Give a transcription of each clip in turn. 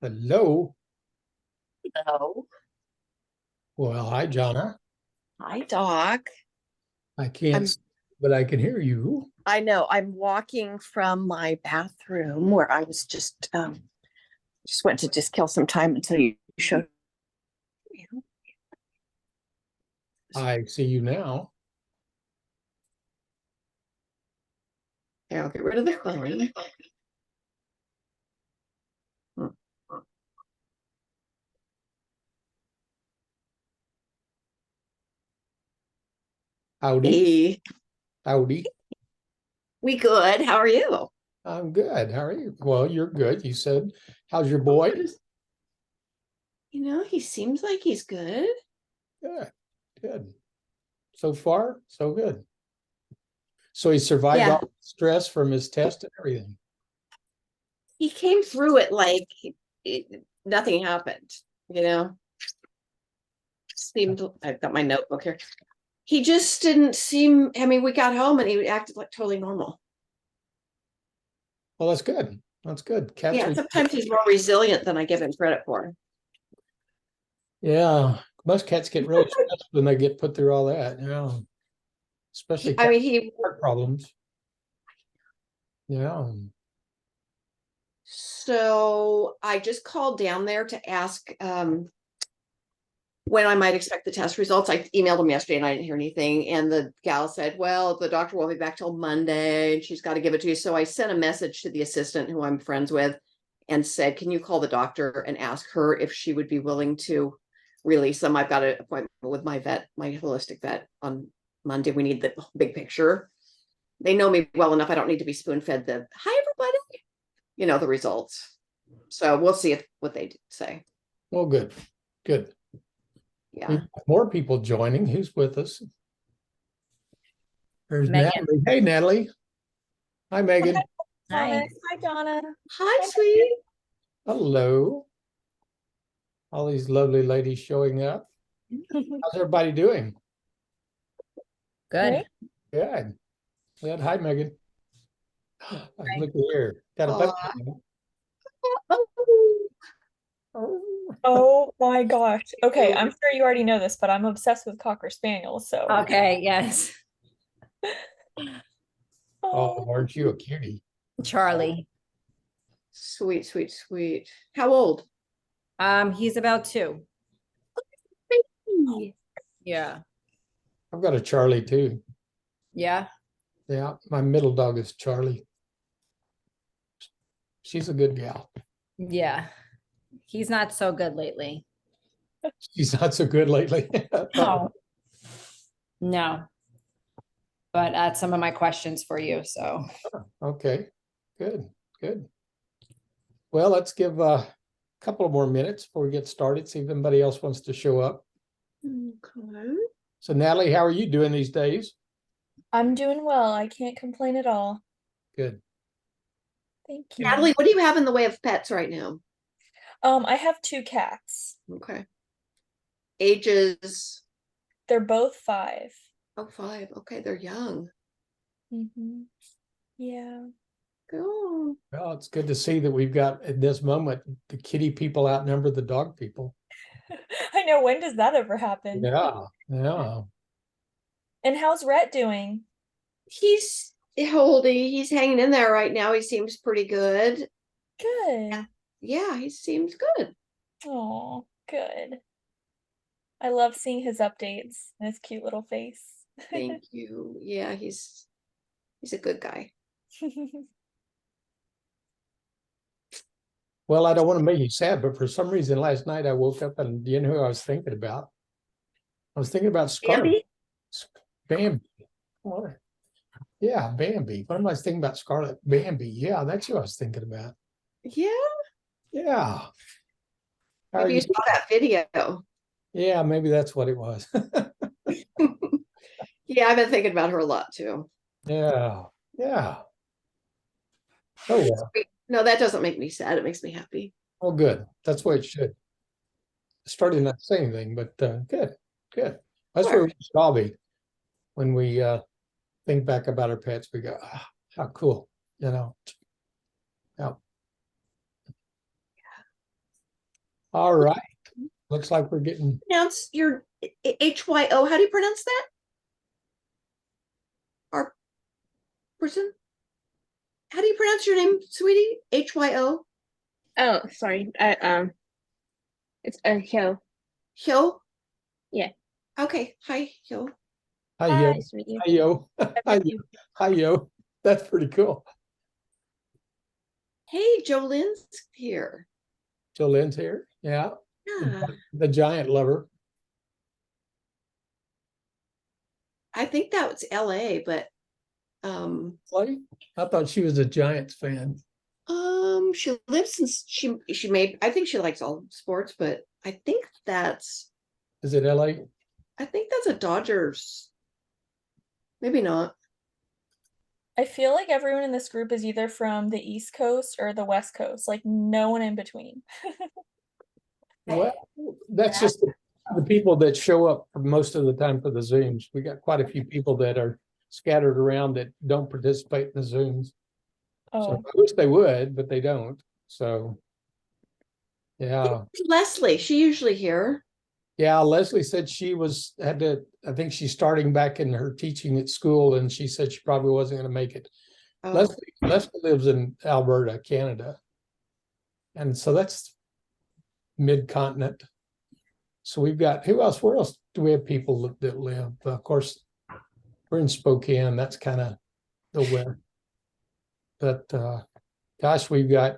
Hello. Hello. Well, hi, Jonna. Hi, Doc. I can't, I'm- but I can hear you. I know I'm walking from my bathroom where I was just went to just kill some time until you showed me. I see you now. Yeah, I'll get rid of the phone. Howdy. Hey, Howdy. we good. How are you? I'm good. How are you? Well, you're good. You said, how's your boy? He seems like he's good. Good. Good. So far, so good. So he survived Yeah. all the stress from his test and everything. He came through it like nothing happened, you know. Seemed I've got my notebook here. He just didn't seem, I mean, we got home and he acted like totally normal. Well, that's good. That's good. Cats Yeah, are, sometimes he's more resilient than I give him credit for. yeah. Most cats get really stressed when they get put through all that. Yeah. Especially I mean, heart problems. Yeah. so I just called down there to ask when I might expect the test results. I emailed him yesterday and I didn't hear anything. And the gal said, well, the doctor won't be back till Monday and she's got to give it to you. So I sent a message to the assistant who I'm friends with and said, can you call the doctor and ask her if she would be willing to release them? I've got an appointment with my vet, my holistic vet on Monday. We need the big picture. They know me well enough. I don't need to be spoon fed the hi, everybody, the results. So we'll see what they say. Well, good. Good. Yeah. We've got more people joining. Who's with us? There's Megan. Natalie. Hey, Natalie. Hi, Megan. Hi. Hi, Donna. Hi, sweetie. Hello. All these lovely ladies showing up. How's everybody doing? Good. Good. Good. Hi, Megan. Look here. Got a puppy. Oh my gosh. Okay, I'm sure you already know this, but I'm obsessed with Cocker Spaniels, so. Okay, yes. Oh, aren't you a cutie? Charlie. Sweet, sweet, sweet. How old? He's about 2. Yeah. I've got a Charlie too. Yeah. Yeah, my middle dog is Charlie. She's a good gal. Yeah. He's not so good lately. She's not so good lately. No. No. But that's some of my questions for you. So Okay, good, good. Well, let's give a couple of more minutes before we get started, see if anybody else wants to show up. Okay. So Natalie, how are you doing these days? I'm doing well. I can't complain at all. Good. Thank you. Natalie, what do you have in the way of pets right now? I have 2 cats. Okay. Ages? They're both 5. Oh, 5. Okay, they're young. Mm-hmm. Yeah. Cool. Well, it's good to see that we've got at this moment the kitty people outnumber the dog people. I know, when does that ever happen? Yeah, yeah. And how's Rhett doing? He's he's hanging in there right now. He seems pretty good. Good. Yeah, he seems good. Oh, good. I love seeing his updates and his cute little face. Thank you. Yeah, he's a good guy. Well, I don't want to make you sad, but for some reason last night I woke up and you know who I was thinking about? I was thinking about Scarlet. Bambi. What? Yeah, Bambi. What am I thinking about? Scarlet Bambi. Yeah, that's who I was thinking about. Yeah. Yeah. How are Maybe you saw that video. Yeah, maybe that's what it was. Yeah, I've been thinking about her a lot too. Yeah, yeah. Oh, yeah. No, that doesn't make me sad. It makes me happy. Well, good. That's what it should. Starting not to say anything, but good, good. That's where we should all be. when we think back about our pets, we go, ah, how cool, you know. Yeah. All right. Looks like we're getting, Pronounce your HYO. How do you pronounce that? Our person? How do you pronounce your name, sweetie? HYO? Oh, sorry. It's Hyo. Hyo? Yeah. Okay. Hi, Hyo. hi yo, Nice to meet you. hi yo, hi yo, hi yo. That's pretty cool. Hey, Jolene's here. Jolene's here. Yeah. Yeah. The giant lover. I think that was LA, but Like, I thought she was a Giants fan. she lives in she made, I think she likes all sports, but I think that's Is it LA? a Dodgers. Maybe not. I feel like everyone in this group is either from the East Coast or the West Coast, like no one in between. Well, that's just the people that show up for most of the time for the Zooms. We got quite a few people that are scattered around that don't participate in the Zooms. So Oh, I wish they would, but they don't. So, yeah. Leslie, she usually here. Yeah, Leslie said she I think she's starting back in her teaching at school, and she said she probably wasn't going to make it. Oh, Leslie lives in Alberta, Canada. And so that's mid-continent. So we've got, where else do we have people that live? Of course, we're in Spokane, that's kind of the where. But gosh, we've got,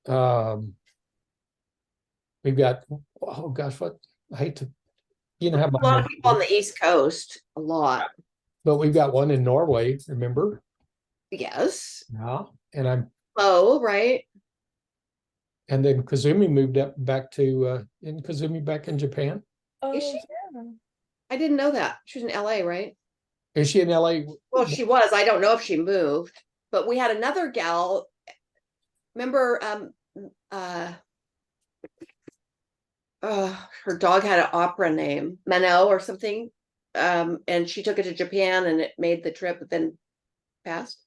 oh gosh, what, I hate to, you know, have a lot of people on the East Coast. A lot. but we've got one in Norway, remember? Yes. Yeah. And Right. and then Kazumi moved up back to in Kazumi back in Japan. oh Is she? yeah. I didn't know that. She was in LA, right? Is she in LA? Well, she was. I don't know if she moved, but we had another gal. Remember, her dog had an opera name, Mano or something. And she took it to Japan and it made the trip, but then passed.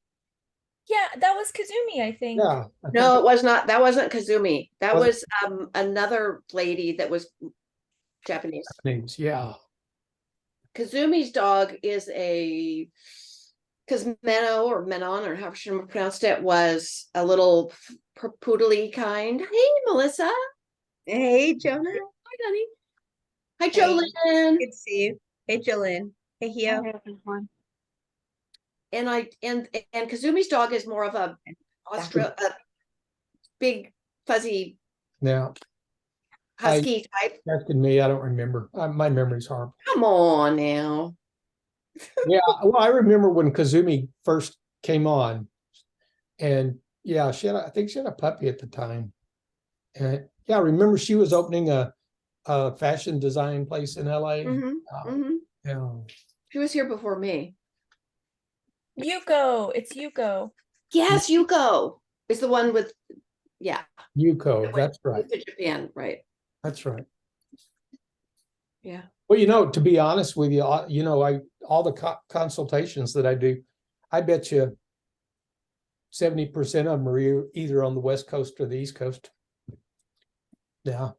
Yeah, that was Kazumi, I think. Yeah. I think No, it was not. That wasn't Kazumi. That Was was another lady that was Japanese. names. Yeah. Kazumi's dog is because Meno or Menon or however she pronounced it was a little poodly kind. Hey, Melissa. Hey, Jonah. Hi, honey. Hi, Hey. Jolene. Good to see you. Hey, Jolene. Hey, Hio. And Kazumi's dog is more of a big fuzzy Now, husky type. asking me, I don't remember. My memory's horrible. Come on now. Yeah, well, I remember when Kazumi first came on, and yeah, I think she had a puppy at the time, and yeah, I remember she was opening a fashion design place in LA. Yeah, She was here before me. Yuko, it's Yuko. Yes, Yuko is the one with, yeah. Yuko, that's right. To Japan, right? That's right. Yeah. Well, you know, to be honest with you, all the consultations that I do, I bet you 70% of them are either on the West Coast or the East Coast. Yeah,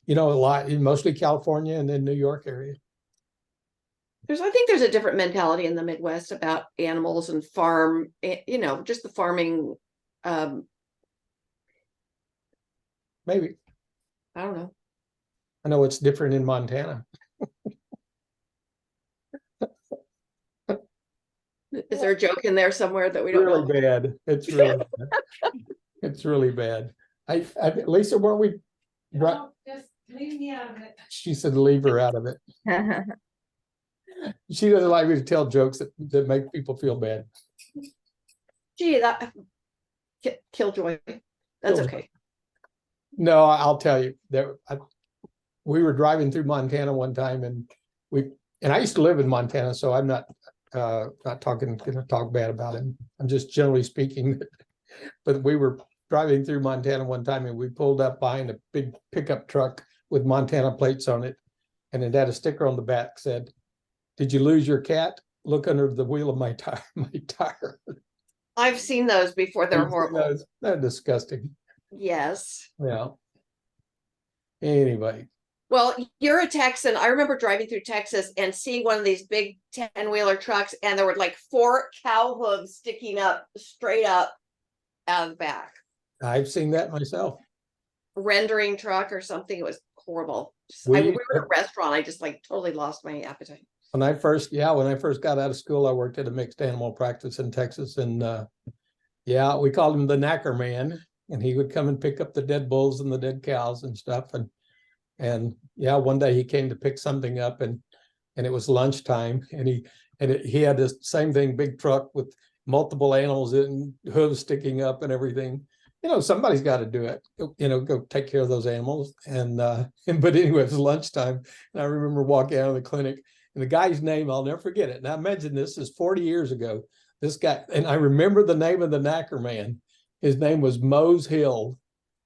a lot, mostly California and then New York area. I think there's a different mentality in the Midwest about animals and farm, just the farming. Maybe. I don't know. I know it's different in Montana. Is there a joke in there somewhere that we don't know? Really bad. It's really bad. It's really bad. Lisa, weren't we? No, just leave me out of it. She said, leave her out of it. She doesn't like me to tell jokes that make people feel bad. Gee, that killjoy. That's Killjoy. okay. No, I'll tell you we were driving through Montana one time, and I used to live in Montana, so I'm not going to talk bad about him. I'm just generally speaking, but we were driving through Montana one time, and we pulled up behind a big pickup truck with Montana plates on it, and it had a sticker on the back that said, Did you lose your cat? Look under the wheel of my tire. My tire. I've seen those before. They're horrible. They're disgusting. Yes. Yeah. Anyway, Well, you're a Texan. I remember driving through Texas and seeing one of these big 10-wheeler trucks, and there were like 4 cow hooves sticking up straight up out of the back. I've seen that myself. Rendering truck or something. It was horrible. We- We were at a restaurant. I just like totally lost my appetite. When I first got out of school, I worked at a mixed animal practice in Texas, and we called him the knacker man, and he would come and pick up the dead bulls and the dead cows and stuff. And one day he came to pick something up, and it was lunchtime, and he had this same thing, big truck with multiple animals and hooves sticking up and everything. Somebody's got to do it. Go take care of those animals. And but anyway, it was lunchtime, and I remember walking out of the clinic. And the guy's name, I'll never forget it. Now imagine this is 40 years ago. This guy, and I remember the name of the knacker man. His name was Mose Hill.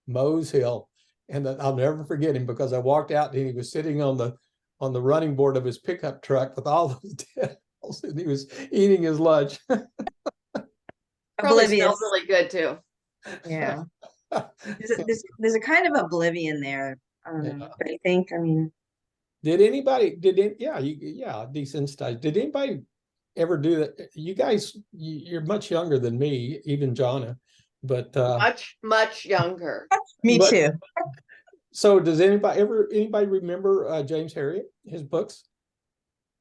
Mose Hill. And I'll never forget him because I walked out and he was sitting on the running board of his pickup truck with all those dead animals, and he was eating his lunch. Probably Oblivious. smells really good too. Yeah. There's a kind of oblivion there. Yeah. But I think, I mean, desensitized. Did anybody ever do that? You guys, you're much younger than me, even Jonna, but Much younger. me But- too. so does anybody remember James Herriot, his books?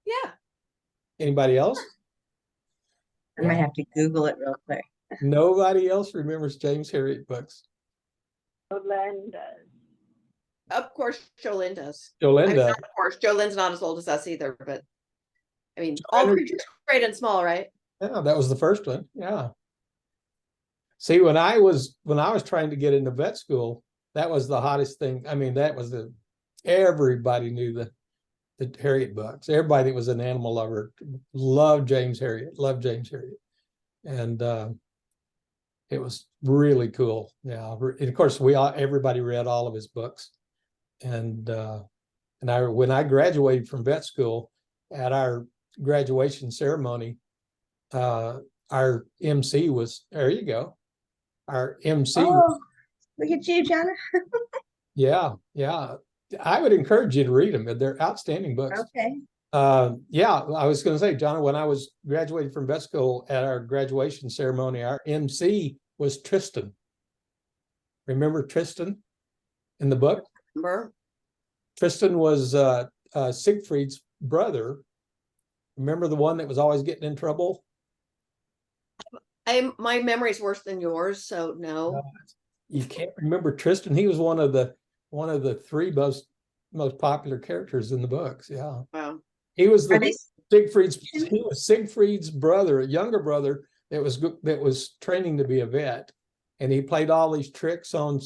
Yeah. Anybody else? I might have to Google it real quick. Nobody else remembers James Herriot books. Of course, Jolene does. Jolene does. Of course, Jolene's not as old as us either, but I mean, Joanne- all creatures great and small, right? Yeah, that was the first one. Yeah. See, when I was trying to get into vet school, that was the hottest thing. I mean, everybody knew the Herriot books. Everybody that was an animal lover loved James Herriot. And it was really cool. Yeah. And of course, everybody read all of his books. And when I graduated from vet school, at our graduation ceremony, our MC was, there you go. Our MC. Oh, look at you, Jonna. Yeah. I would encourage you to read them. They're outstanding books. Okay. I was going to say, John, when I was graduating from vet school at our graduation ceremony, our MC was Tristan. Remember Tristan in the book? Remember? Tristan was Siegfried's brother. Remember the one that was always getting in trouble? My memory's worse than yours, so no. You can't remember Tristan. He was one of the 3 most popular characters in the books. Yeah. Wow. He was Are they- Siegfried's brother, a younger brother that was training to be a vet, and he played all these tricks on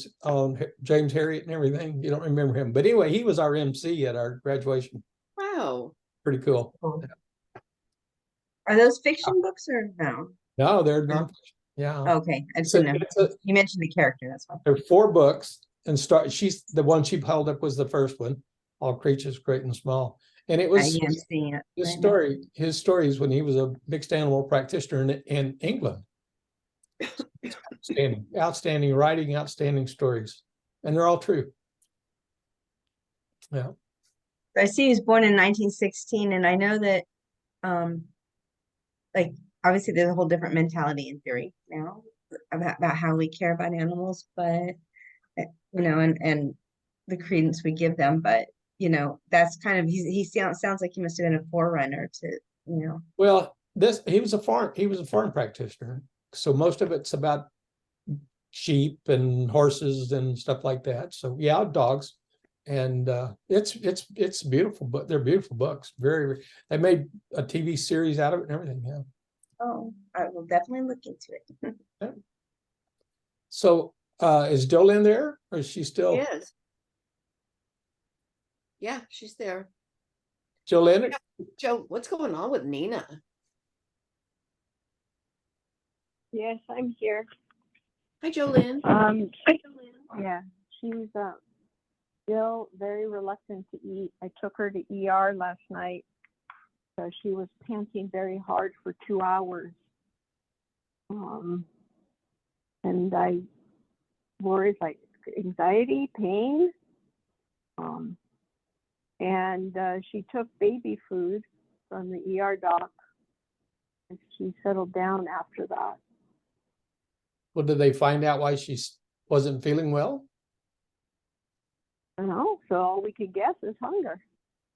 James Herriot and everything. You don't remember him, but anyway, he was our MC at our graduation. Wow. Pretty cool. Are those fiction books or no? No, they're not. Yeah. Okay, I just didn't know. You mentioned the character, that's why. There are 4 books, and she's the one she held up was the first one, All Creatures Great and Small, and it I was am seeing it. his stories when he was a mixed animal practitioner in England. Outstanding writing, outstanding stories, and they're all true. Yeah. I see he was born in 1916, and I know that, like, obviously there's a whole different mentality in theory now about how we care about animals, but and the credence we give them, but that's kind of he sounds like he must have been a forerunner to Well, he was a farm practitioner, so most of it's about sheep and horses and stuff like that. So yeah, dogs, and it's beautiful, but they're beautiful books. They made a TV series out of it and everything. Yeah. Oh, I will definitely look into it. So is Jolene there, or is she still? Yes. Yeah, she's there. Jolene? Joe, what's going on with Nina? Yes, I'm here. Hi, Jolene. Yeah, she's still very reluctant to eat. I took her to ER last night, So she was panting very hard for 2 hours. And I worried like anxiety, pain. And she took baby food from the ER doc, and she settled down after that. Well, did they find out why she wasn't feeling well? You know, so all we could guess is hunger,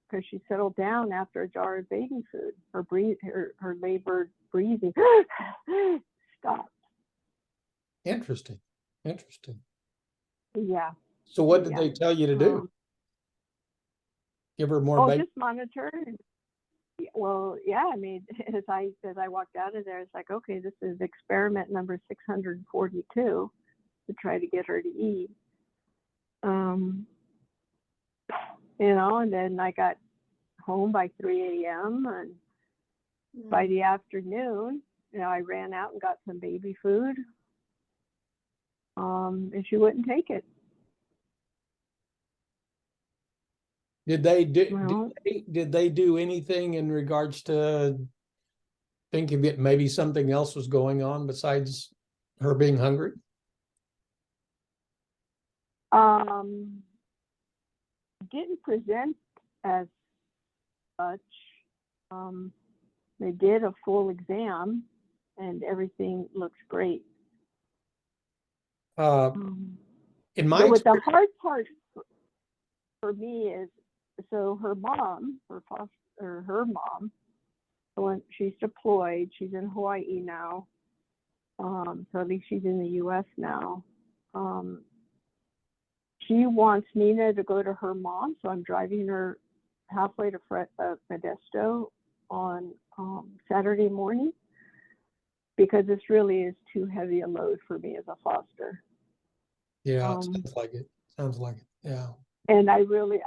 because she settled down after a jar of baby food. Her labored breathing stopped. Interesting. Interesting. Yeah. So what did Yeah. they tell you to do? Give her more baby? Just monitor. Well, yeah. I mean, as I walked out of there, it's like, okay, this is experiment number 642 to try to get her to eat. You know, and then I got home by 3 a.m. and by the afternoon, you know, I ran out and got some baby food. And she wouldn't take it. Did they do Well, did they do anything in regards to thinking that maybe something else was going on besides her being hungry? didn't present as such. They did a full exam and everything looks great. In my So what the experience, hard part for me is, so her mom, her mom, when she's deployed, she's in Hawaii now. So at least she's in the US now. She wants Nina to go to her mom, so I'm driving her halfway to Modesto on Saturday morning, because this really is too heavy a load for me as a foster. yeah, it sounds like it. Sounds like it. Yeah. And I really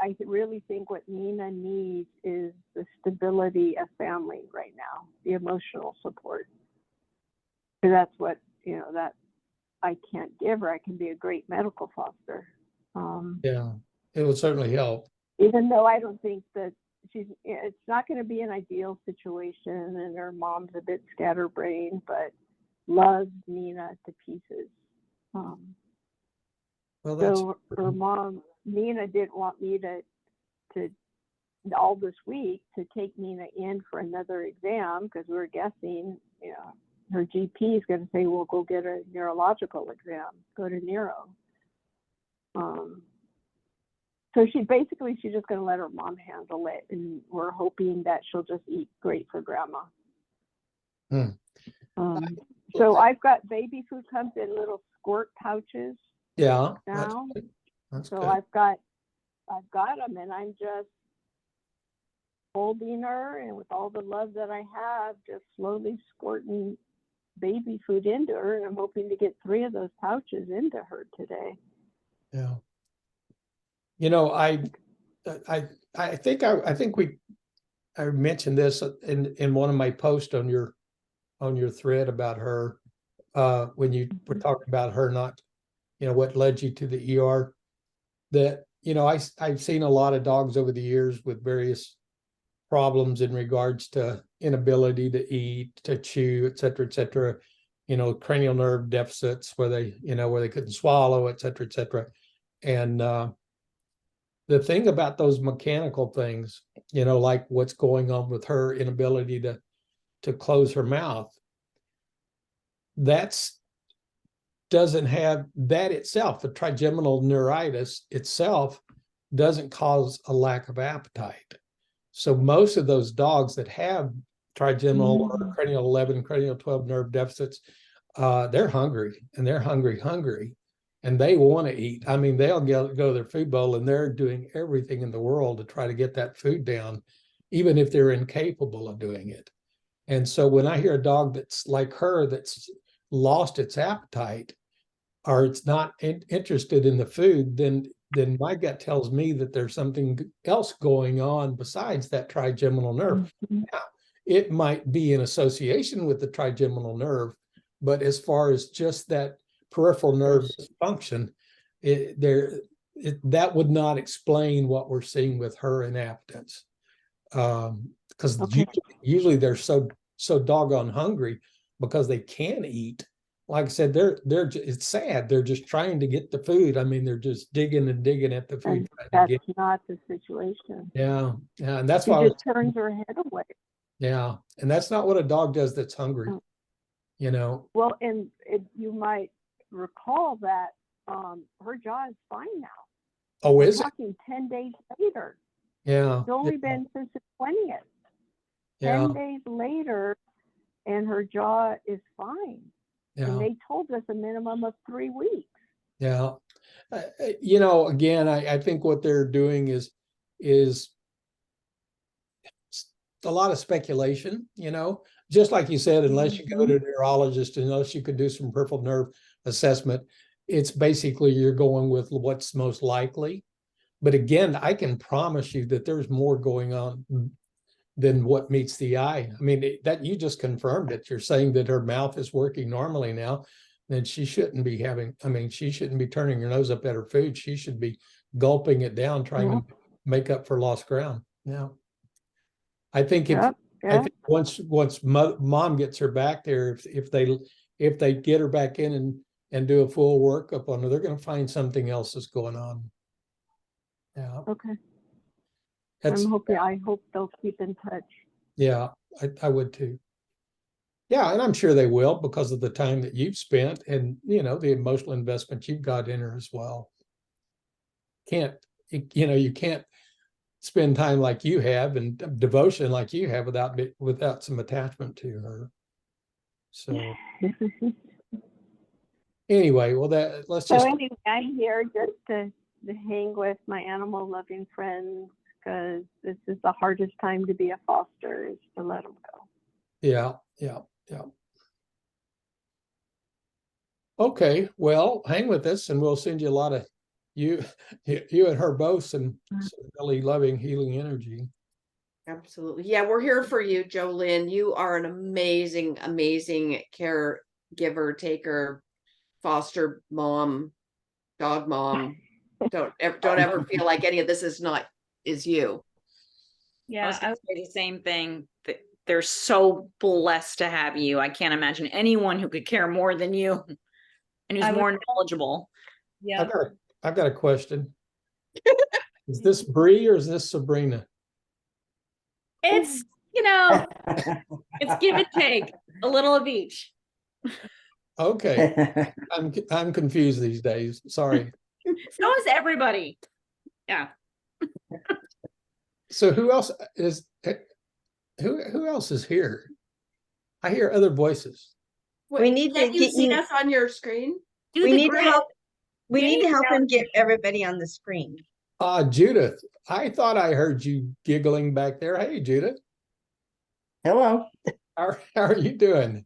think what Nina needs is the stability of family right now, the emotional support. And that's what, you know, that I can't give her. I can be a great medical foster. Yeah, it would certainly help. Even though I don't think that it's not going to be an ideal situation, and her mom's a bit scatterbrained, but loves Nina to pieces. Well, that's So her mom, Nina, didn't want me to all this week to take Nina in for another exam, because we were guessing, you know, her GP is going to say, well, go get a neurological exam, go to neuro. So she's just going to let her mom handle it, and we're hoping that she'll just eat great for grandma. So I've got baby food comes in little squirt pouches. Yeah, Now, that's so good. I've got them, and I'm just holding her, and with all the love that I have, just slowly squirting baby food into her, and I'm hoping to get 3 of those pouches into her today. Yeah. You know, I think I mentioned this in one of my posts on your thread about her, when you were talking about her not, you know, what led you to the ER, that, you know, I've seen a lot of dogs over the years with various problems in regards to inability to eat, to chew, et cetera, you know, cranial nerve deficits where they couldn't swallow, et cetera. And the thing about those mechanical things, you know, like what's going on with her inability to close her mouth, doesn't have that itself, the trigeminal neuritis itself doesn't cause a lack of appetite. So most of those dogs that have trigeminal or cranial 11, cranial 12 nerve deficits, they're hungry, and they're hungry, and they want to eat. I mean, they'll go to their food bowl, and they're doing everything in the world to try to get that food down, even if they're incapable of doing it. And so when I hear a dog that's like her, that's lost its appetite, or it's not interested in the food, then my gut tells me that there's something else going on besides that trigeminal nerve. Now, it might be in association with the trigeminal nerve, but as far as just that peripheral nerve dysfunction, that would not explain what we're seeing with her inappetence. because Okay. usually they're so doggone hungry because they can eat. Like I said, it's sad. They're just trying to get the food. I mean, they're just digging and digging at the food. And trying to that's get- not the situation. yeah, and that's She why. just turns her head away. Yeah, and that's not what a dog does that's hungry. Oh. You know. Well, and you might recall that her jaw is fine now. Oh, We're is it? talking 10 days later. Yeah. It's only been since the 20th. Yeah. 10 days later, and her jaw is fine. And Yeah. they told us a minimum of 3 weeks. Yeah. You know, again, I think what they're doing is a lot of speculation, you know, just like you said, unless you go to a neurologist, unless you could do some peripheral nerve assessment, it's basically you're going with what's most likely. But again, I can promise you that there's more going on than what meets the eye. I mean, that you just confirmed it. You're saying that her mouth is working normally now, then she shouldn't be she shouldn't be turning her nose up at her food. She should be gulping it down, trying to make up for lost ground. Yeah. I think I think once mom gets her back there, if they get her back in and do a full workup on her, they're going to find something else that's going on. Yeah. Okay. That's, I hope they'll keep in touch. yeah, I would too. Yeah, and I'm sure they will because of the time that you've spent and, you know, the emotional investment you've got in her as well. You can't spend time like you have and devotion like you have without some attachment to her. So anyway, well, let's So just. anyway, I'm here just to hang with my animal loving friends because this is the hardest time to be a foster, is to let them go. Yeah. Okay, well, hang with us and we'll send you a lot of you and her both some really loving, healing energy. Absolutely. Yeah, we're here for you, Jolynn. You are an amazing, amazing caregiver, taker, foster mom, dog mom. Don't ever feel like any of this is you. I was gonna say the same thing. They're so blessed to have you. I can't imagine anyone who could care more than you and who's more knowledgeable. Yeah. I've got a question. Is this Bree or is this Sabrina? It's, it's give and take, a little of each. Okay, I'm confused these days. Sorry. So is everybody. Yeah. So who else is here? I hear other voices. We need to Can you get see you- us on your screen? We need to help. We Yeah, need to you help know. him get everybody on the screen. Judith, I thought I heard you giggling back there. Hey, Judith, Hello. how are you doing?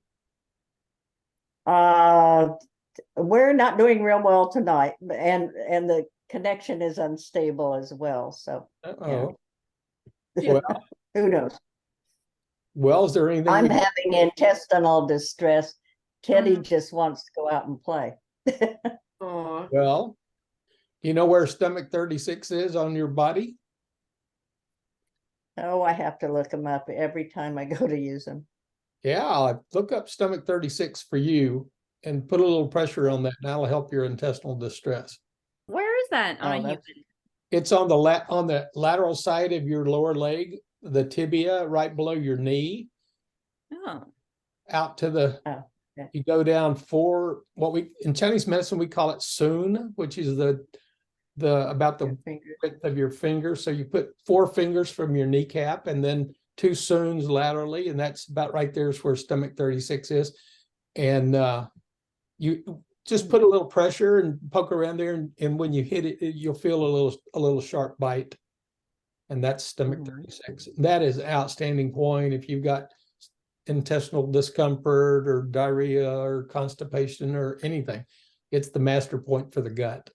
We're not doing real well tonight, and the connection is unstable as well. So Uh-oh. Yeah. Well, who knows? is there anything? I'm having intestinal distress. Teddy just wants to go out and play. Aw. Well, you know where stomach 36 is on your body? Oh, I have to look them up every time I go to use them. Yeah, look up stomach 36 for you and put a little pressure on that, and that'll help your intestinal distress. Where is that on a human? It's on the lateral side of your lower leg, the tibia, right below your knee, Oh, out to the. Oh, okay. You go down in Chinese medicine we call it sun, which is about the width of your finger. So you put 4 fingers from your kneecap and then 2 suns laterally, and that's about right there is where stomach 36 is. And you just put a little pressure and poke around there, and when you hit it, you'll feel a little sharp bite. And that's stomach 36. That is an outstanding point if you've got intestinal discomfort or diarrhea or constipation or anything. It's the master point for the gut.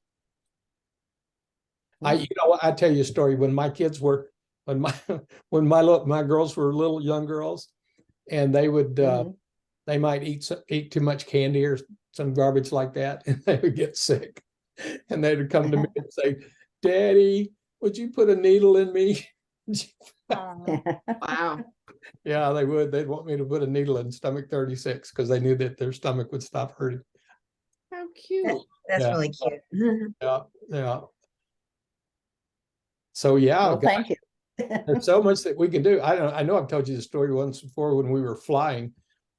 I tell you a story. When my kids were, when my girls were little young girls, and they would they might eat too much candy or some garbage like that, and they would get sick, and they would come to me and say, "Daddy, would you put a needle in me?" Wow. Yeah, they would. They'd want me to put a needle in stomach 36 because they knew that their stomach would stop hurting. How cute. That's Yeah. really cute. Yeah, yeah. So yeah, Well, thank you. there's so much that we can do. I know I've told you the story once before when we were flying,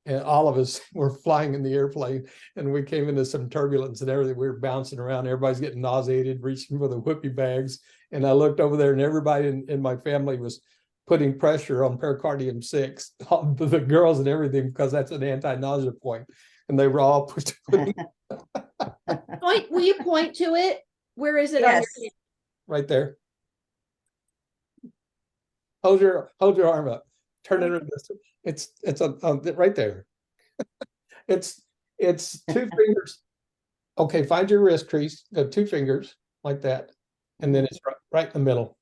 and all of us were flying in the airplane, and we came into some turbulence and everything. We were bouncing around. Everybody's getting nauseated, reaching for the whoopee bags. And I looked over there, and everybody in my family was putting pressure on pericardium 6, on the girls and everything, because that's an anti-nausea point. And they were all putting Point, will you point to it? Where is it on Yes. your? right there. Hold your arm up. Turn it around. It's right there. it's 2 fingers. Okay, find your wrist crease. Go 2 fingers like that, and then it's right in the middle.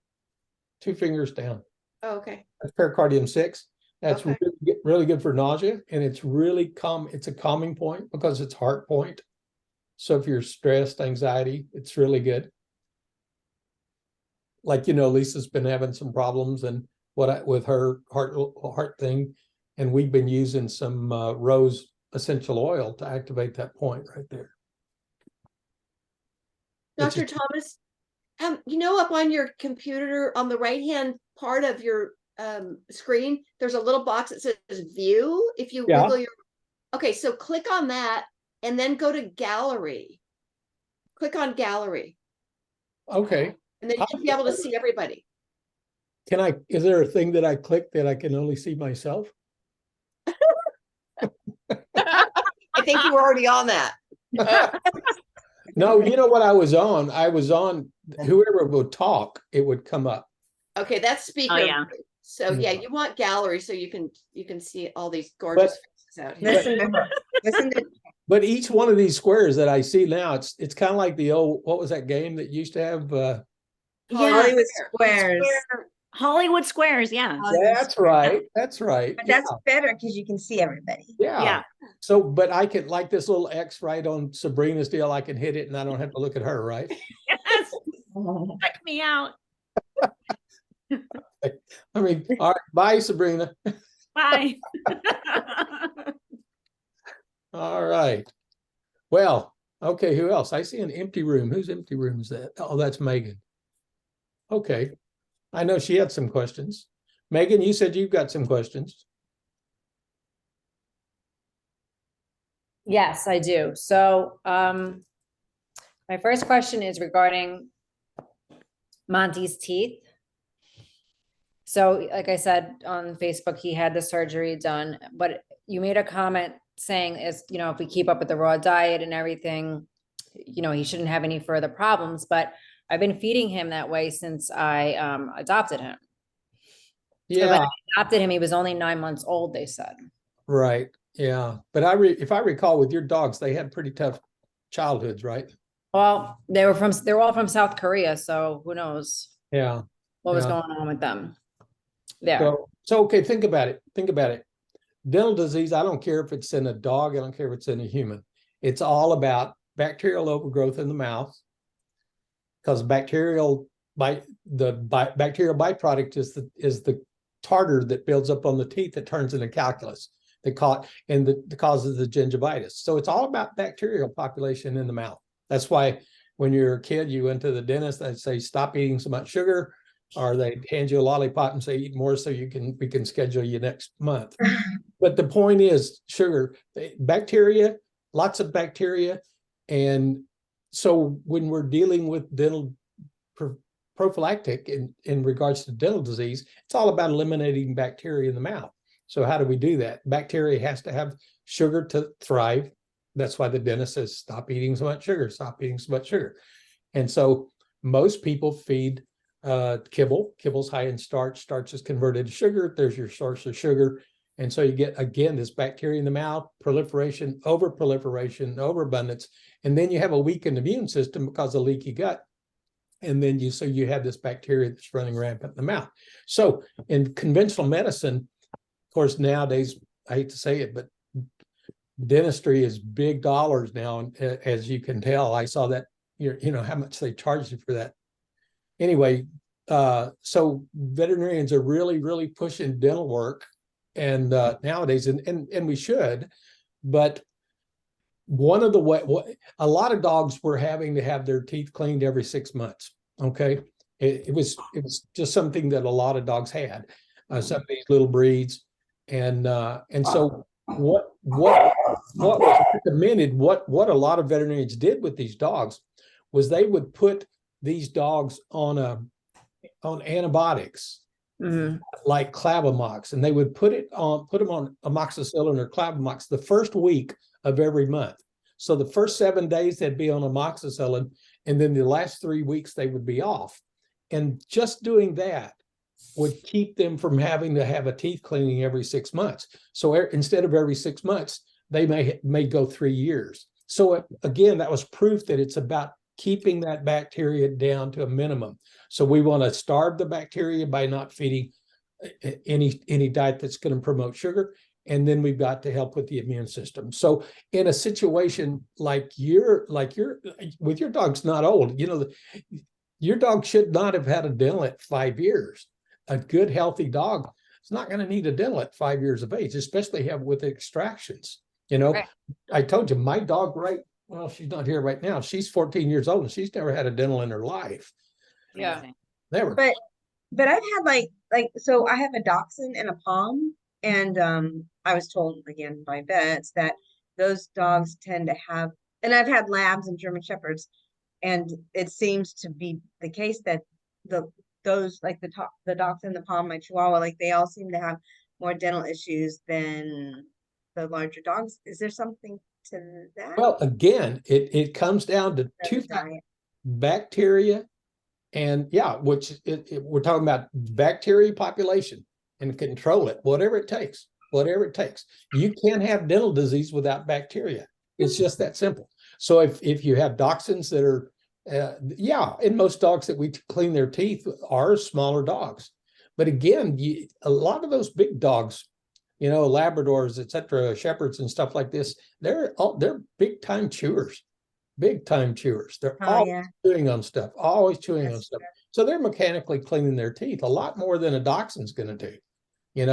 2 fingers down. Oh, okay. That's pericardium 6. That's Okay. really good for nausea, and it's really it's a calming point because it's heart point. So if you're stressed, anxiety, it's really good. Like, Lisa's been having some problems and with her heart thing, and we've been using some rose essential oil to activate that point right there. It's Dr. Thomas, up on your computer on the right-hand part of your screen, there's a little box that says view. If you Yeah. wiggle okay, so click on that and then go to gallery. Click on gallery, Okay. and then you should be able to see everybody. Is there a thing that I click that I can only see myself? I think you were already on that. No, you know what I was on? I was on whoever would talk, it would come up. Okay, that's speaker. yeah. So yeah, Yeah. you want gallery so you can see all these gorgeous faces out here. Listen to But each one of these squares that I see now, it's kind of like the old, what was that game that used to have? Yeah. Hollywood Squares. Hollywood Squares, yeah. That's right. That's right. But that's better because you can see everybody. Yeah. Yeah. So, but I can, like this little X right on Sabrina's deal, I can hit it and I don't have to look at her, right? Yes, check me out. I mean, all right, bye, Sabrina. Bye. All right. Well, okay, who else? I see an empty room. Whose empty room is that? Oh, that's Megan. Okay. I know she had some questions. Megan, you said you've got some questions. Yes, I do. So, my first question is regarding Monty's teeth. So, like I said on Facebook, he had the surgery done, but you made a comment saying if we keep up with the raw diet and everything, he shouldn't have any further problems, but I've been feeding him that way since I adopted him. So when Yeah, I adopted him, he was only 9 months old, they said. right. Yeah. But if I recall with your dogs, they had pretty tough childhoods, right? Well, they were all from South Korea, so who knows Yeah. what was Yeah. going on with them there. So okay, think about it. Think about it. Dental disease, I don't care if it's in a dog, I don't care if it's in a human. It's all about bacterial overgrowth in the mouth, because bacterial bacterial byproduct is the tartar that builds up on the teeth that turns into calculus that causes the gingivitis. So it's all about bacterial population in the mouth. That's why when you're a kid, you went to the dentist, they'd say, stop eating so much sugar, or they hand you a lollipop and say, eat more so we can schedule you next month. But the point is sugar, bacteria, lots of bacteria. And so when we're dealing with dental prophylactic in regards to dental disease, it's all about eliminating bacteria in the mouth. So how do we do that? Bacteria has to have sugar to thrive. That's why the dentist says, stop eating so much sugar, stop eating so much sugar. And so most people feed kibble. Kibble's high in starch. Starch is converted to sugar. There's your source of sugar. And so you get, again, this bacteria in the mouth, proliferation, overabundance. And then you have a weakened immune system because of leaky gut. And then you have this bacteria that's running rampant in the mouth. So in conventional medicine, of course, nowadays, I hate to say it, but dentistry is big dollars now. And as you can tell, I saw that, how much they charge you for that. Anyway, so veterinarians are really pushing dental work and nowadays, and we should, but one of the way, a lot of dogs were having to have their teeth cleaned every 6 months. Okay. It was just something that a lot of dogs had, some of these little breeds. And so what was recommended, what a lot of veterinarians did with these dogs was they would put these dogs on antibiotics, like Clavamox, and they would put them on amoxicillin or Clavamox the first week of every month. So the first 7 days they'd be on amoxicillin, and then the last 3 weeks they would be off. And just doing that would keep them from having to have a teeth cleaning every 6 months. So instead of every 6 months, they may go 3 years. So again, that was proof that it's about keeping that bacteria down to a minimum. So we want to starve the bacteria by not feeding any diet that's going to promote sugar. And then we've got to help with the immune system. So in a situation like with your dog's not old, your dog should not have had a dental at 5 years. A good, healthy dog is not going to need a dental at 5 years of age, especially with extractions. Right. I told you my dog, well, she's not here right now. She's 14 years old and she's never had a dental in her life. Yeah. Never. But I've had so I have a Dachshund and a Palm, and I was told again by vets that those dogs tend to have, and I've had Labs and German Shepherds, and it seems to be the case that those like the Dachshund, the Palm, my Chihuahua, they all seem to have more dental issues than the larger dogs. Is there something to that? Well, again, it comes down to two things: bacteria, and we're talking about bacteria population and control it, whatever it takes. You can't have dental disease without bacteria. It's just that simple. So if you have dachshunds that are, and most dogs that we clean their teeth are smaller dogs. But again, a lot of those big dogs, Labradors, etc., Shepherds and stuff like this, they're big time chewers. They're always chewing on stuff, stuff. So they're mechanically cleaning their teeth a lot more than a dachshund's going to do.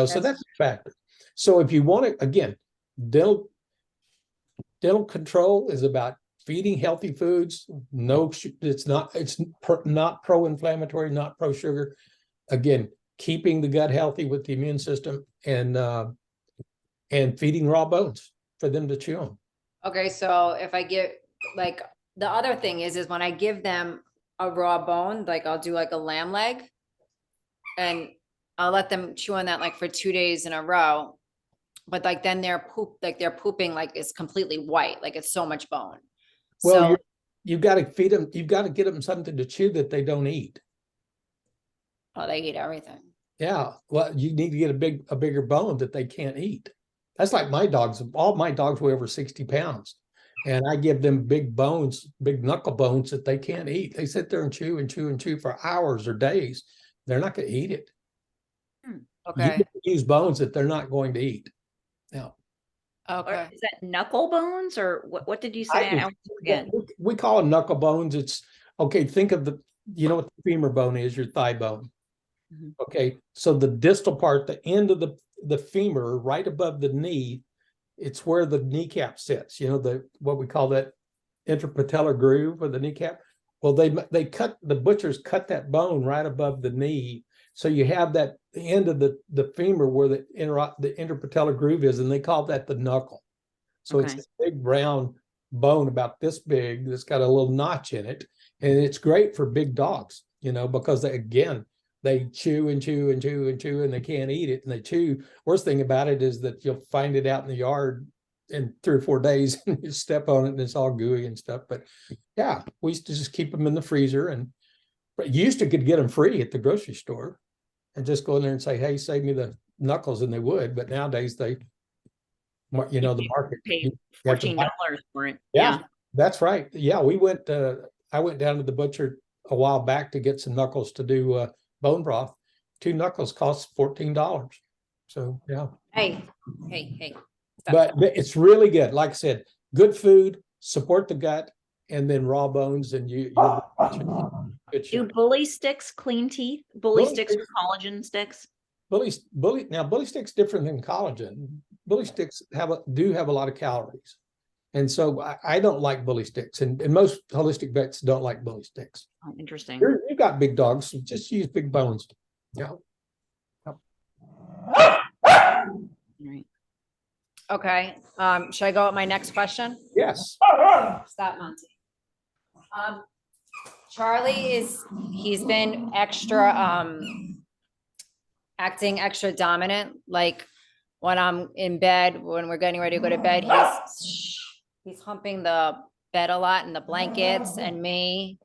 So that's a factor. So if you want to, again, dental control is about feeding healthy foods. No, it's not pro-inflammatory, not pro-sugar. Again, keeping the gut healthy with the immune system, and feeding raw bones for them to chew on. Okay, so if I get the other thing is when I give them a raw bone, I'll do a lamb leg, and I'll let them chew on that for 2 days in a row. But then their pooping is completely white, it's so much bone. Well, you've got to feed them. You've got to get them something to chew that they don't eat. Oh, they eat everything. Yeah, well, you need to get a bigger bone that they can't eat. That's like my dogs. All my dogs weigh over 60 pounds. And I give them big bones, big knuckle bones that they can't eat. They sit there and chew and chew and chew for hours or days. They're not going to eat it. Okay. You use bones that they're not going to eat. Yeah. Okay. Is that knuckle bones, or what did you say? Again, we call them knuckle bones. It's okay. Think of what the femur bone is, your thigh bone. Mhm. Okay. So the distal part, the end of the femur, right above the knee, it's where the kneecap sits, what we call that interpatellar groove of the kneecap. Well, the butchers cut that bone right above the knee. So you have the end of the femur where the interpatellar groove is, and they call that the knuckle. So It's a big round bone about this big that's got a little notch in it. And it's great for big dogs, because they chew and chew and chew and chew, and they can't eat it, and they chew. Worst thing about it is that you'll find it out in the yard in 3 or 4 days, and you step on it and it's all gooey and stuff. But yeah, we used to just keep them in the freezer, but you used to could get them free at the grocery store and just go in there and say, hey, save me the knuckles, and they would. But nowadays the market paid $14 for it. Yeah, that's right. Yeah, I went down to the butcher a while back to get some knuckles to do bone broth. 2 knuckles cost $14. So yeah. Hey. Stop. But it's really good. Like I said, good food, support the gut, and then raw bones, and Do bully sticks clean teeth? Bully sticks or collagen sticks? Bully sticks different than collagen. Bully sticks do have a lot of calories. And so I don't like bully sticks, and most holistic vets don't like bully sticks. Oh, interesting. You've got big dogs, so just use big bones. Yeah. Right. Okay, should I go with my next question? Yes. Stop, Monty. Charlie he's been extra, acting extra dominant, like when I'm in bed, when we're getting ready to go to bed, he's humping the bed a lot and the blankets and me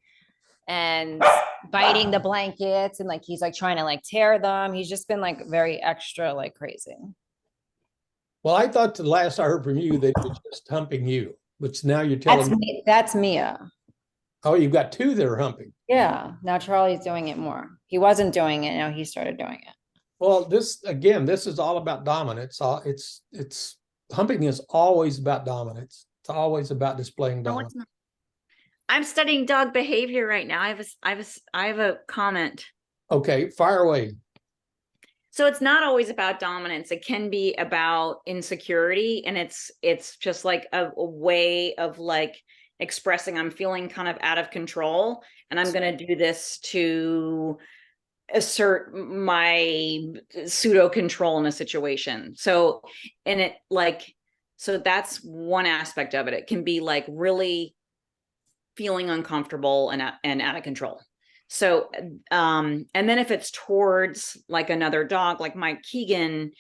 and biting the blankets, and like he's like trying to like tear them. He's just been like very extra, like crazy. Well, I thought the last I heard from you that he was just humping you, which now you're telling me. That's Mia. Oh, you've got two that are humping. Yeah, now Charlie's doing it more. He wasn't doing it, now he started doing it. Well, this is all about dominance. It's humping is always about dominance. It's always about displaying No, dominance. it's not. I'm studying dog behavior right now. I have a comment. Okay, fire away. So it's not always about dominance. It can be about insecurity, and it's just like a way of like expressing I'm feeling kind of out of control, and I'm going to do this to assert my pseudo control in a situation. So, and so that's one aspect of it. It can be like really feeling uncomfortable and out of control. So, and then if it's towards like another dog, like my Keegan,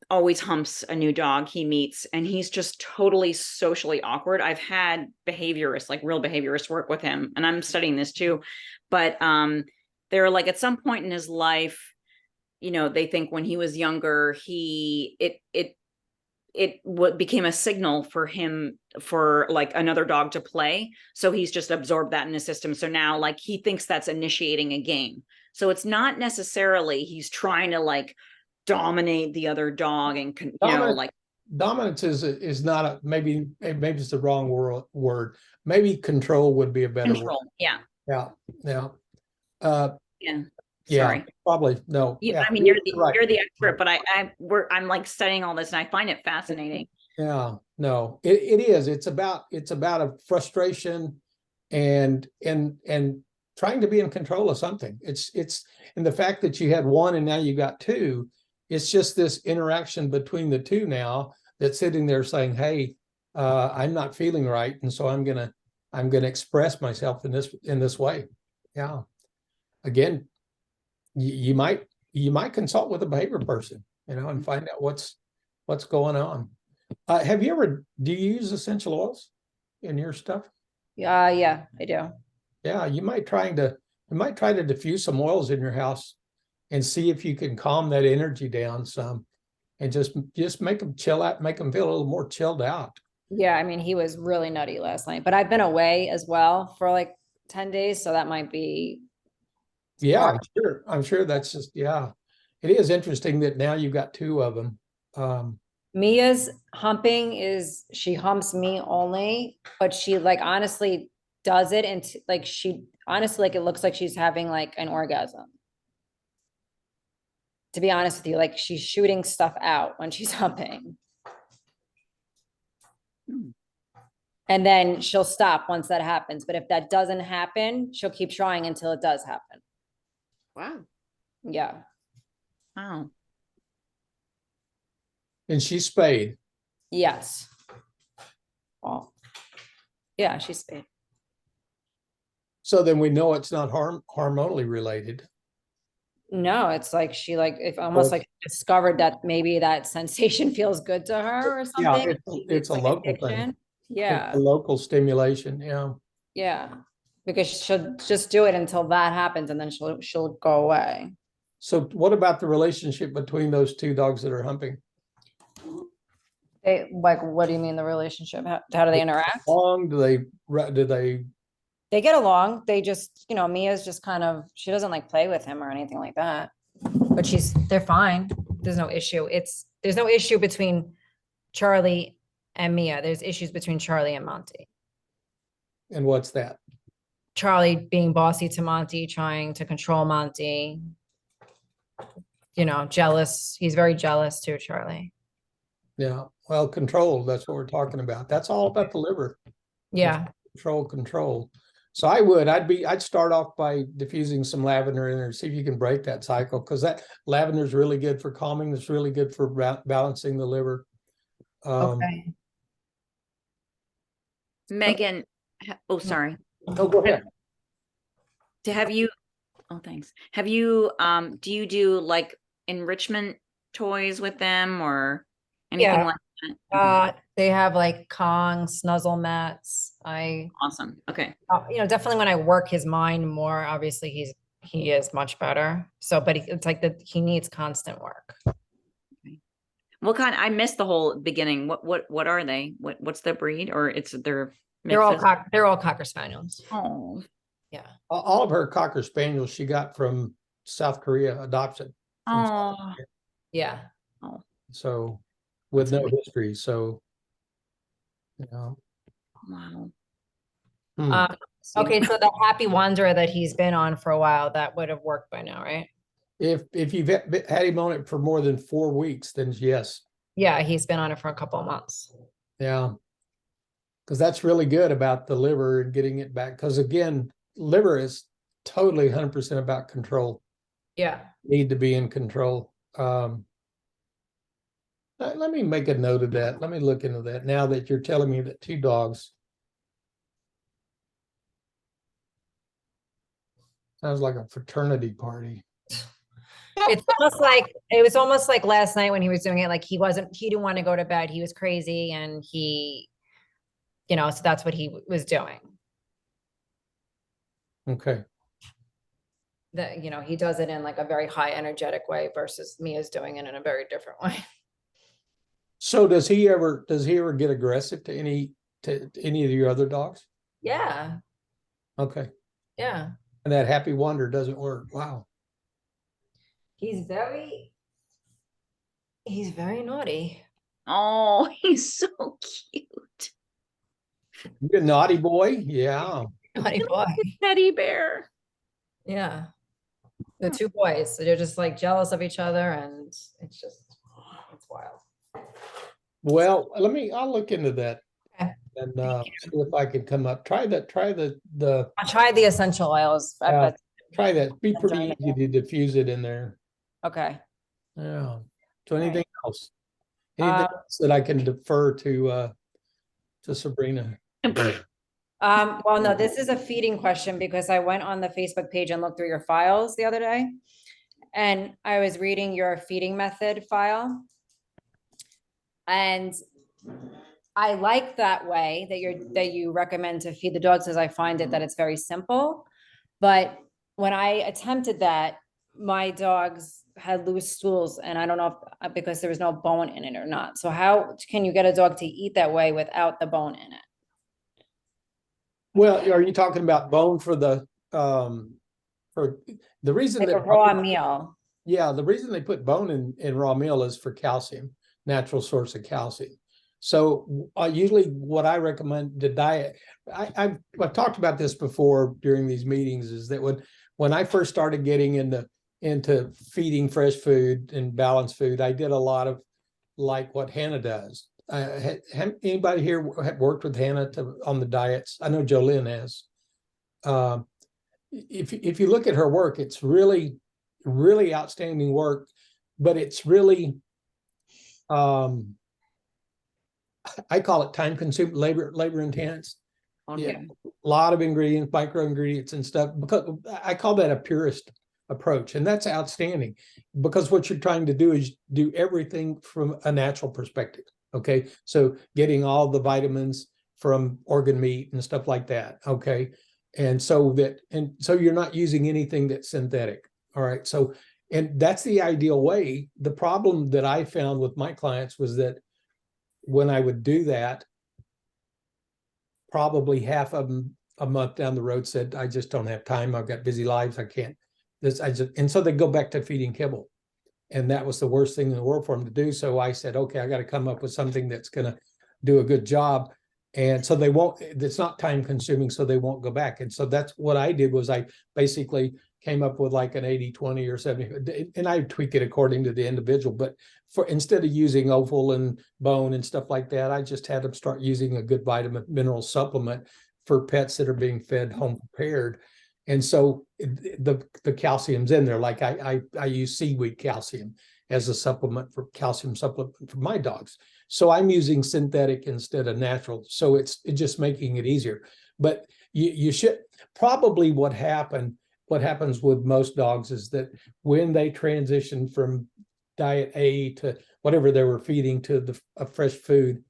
always humps a new dog he meets, and he's just totally socially awkward. I've had behaviorists, like real behaviorists, work with him, and I'm studying this too. But they're like, at some point in his life, you know, they think when he was younger, it became a signal for him for like another dog to play. So he's just absorbed that in his system. So now like he thinks that's initiating a game. So it's not necessarily he's trying to like dominate the other dog and you know, like dominance is not maybe it's the wrong word. Maybe control would be a better control. word. Yeah. Yeah. Yeah. Yeah, Sorry. probably no. Yeah, Yeah, I mean, you're the right. expert, but I'm like studying all this and I find it fascinating. Yeah, no, it is. It's about a frustration and trying to be in control of something. It's and the fact that you had one and now you got two, it's just this interaction between the two now that's sitting there saying, hey, I'm not feeling right, and so I'm gonna express myself in this way. Yeah. Again, you might consult with a behavior person, you know, and find out what's going on. Do you use essential oils in your stuff? Yeah, I do. Yeah, you might try to diffuse some oils in your house and see if you can calm that energy down some, and just make them chill out, make them feel a little more chilled out. Yeah, I mean, he was really nutty last night, but I've been away as well for like 10 days, so that might be. Yeah, I'm sure that's just, yeah. It is interesting that now you've got two of them. Mia's humping she humps me only, but she like honestly does it, and like she honestly, like it looks like she's having like an orgasm. To be honest with you, like she's shooting stuff out when she's humping. And then she'll stop once that happens. But if that doesn't happen, she'll keep trying until it does happen. Wow. Yeah. Wow. And she's spayed. Yes. Oh. Yeah, she's spayed. So then we know it's not hormonally related. No, it's like she like if almost like discovered that maybe that sensation feels good to her or something. Yeah, it's a like local addiction. thing. Yeah. It's a local stimulation. Yeah. Yeah. Because she'll just do it until that happens, and then she'll go away. So what about the relationship between those two dogs that are humping? Like, what do you mean the relationship? How do they interact? Long do they They get along. They just, Mia's just kind of, she doesn't like play with him or anything like that. But they're fine. There's no issue. There's no issue between Charlie and Mia. There's issues between Charlie and Monty. And what's that? Charlie being bossy to Monty, trying to control Monty. You know, jealous. He's very jealous too, Charlie. Yeah, well, control, that's what we're talking about. That's all about the liver. Yeah. Control. So I'd start off by diffusing some lavender in there, see if you can break that cycle, because that lavender is really good for calming. It's really good for balancing the liver. Okay. Megan, oh, sorry. Oh, go ahead. Thanks. Have you, do you do like enrichment toys with them or anything Yeah. like that? They have like Kong, snuzzle mats. Awesome. Okay. You know, definitely when I work his mind more, obviously he is much better. So, but it's like that he needs constant work. I missed the whole beginning. What are they? What's their breed, or they're all they're all Cocker Spaniels. Oh, yeah. All of her Cocker Spaniels she got from South Korea, adoption. Oh, yeah. Oh, so with no history. So, you know. Wow. Okay, so the Happy Wanderer that he's been on for a while, that would have worked by now, right? If you've had him on it for more than 4 weeks, then yes. Yeah, he's been on it for a couple of months. Yeah. Because that's really good about the liver and getting it back. Because again, liver is totally 100% about control. Yeah. Need to be in control. Let me make a note of that. Let me look into that now that you're telling me that 2 dogs. Sounds like a fraternity party. It's almost like, it was almost like last night when he was doing it, like he didn't want to go to bed. He was crazy and you know, so that's what he was doing. Okay. That, you know, he does it in like a very high energetic way versus Mia's doing it in a very different way. So does he ever get aggressive to any of your other dogs? Yeah. Okay. Yeah. And that Happy Wonder doesn't work. Wow. He's very naughty. Oh, he's so cute. You're a naughty boy. Yeah. Naughty boy. Teddy bear. Yeah. The 2 boys, so they're just like jealous of each other and it's wild. Well, I'll look into that. Okay. And see if I can come up. Try the I'll try the essential oils. I bet. try that. Be pretty easy to diffuse it in there. Okay. Yeah. So anything else? Anything else that I can defer to Sabrina? Well, no, this is a feeding question because I went on the Facebook page and looked through your files the other day. And I was reading your feeding method file. And I like that way that you recommend to feed the dogs, as I find that it's very simple. But when I attempted that, my dogs had loose stools, and I don't know if because there was no bone in it or not. So how can you get a dog to eat that way without the bone in it? Well, are you talking about bone for the reason Like that a raw meal? Yeah, the reason they put bone in raw meal is for calcium, natural source of calcium. So usually what I recommend the diet, I've talked about this before during these meetings, is that when I first started getting into feeding fresh food and balanced food, I did a lot of like what Hannah does. Anybody here have worked with Hannah on the diets? I know Jolynn has. If you look at her work, it's really, really outstanding work, but it's really, I call it time consuming, labor intense. Okay. Yeah, a lot of ingredients, micro ingredients and stuff, because I call that a purist approach. And that's outstanding because what you're trying to do is do everything from a natural perspective. Okay. So getting all the vitamins from organ meat and stuff like that. Okay. And so you're not using anything that's synthetic. All right. So, and that's the ideal way. The problem that I found with my clients was that when I would do that, probably half of them a month down the road said, I just don't have time. I've got busy lives. I can't. And so they go back to feeding kibble. And that was the worst thing in the world for them to do. So I said, okay, I got to come up with something that's going to do a good job. And so they won't, it's not time consuming, so they won't go back. And so that's what I did was I basically came up with like an 80-20 or 70, and I tweak it according to the individual. But for instead of using offal and bone and stuff like that, I just had them start using a good vitamin mineral supplement for pets that are being fed home prepared. And so the calcium's in there. Like I use seaweed calcium as a supplement for calcium supplement for my dogs. So I'm using synthetic instead of natural. So it's just making it easier. But you should probably what happens with most dogs is that when they transition from diet A to whatever they were feeding to a fresh food,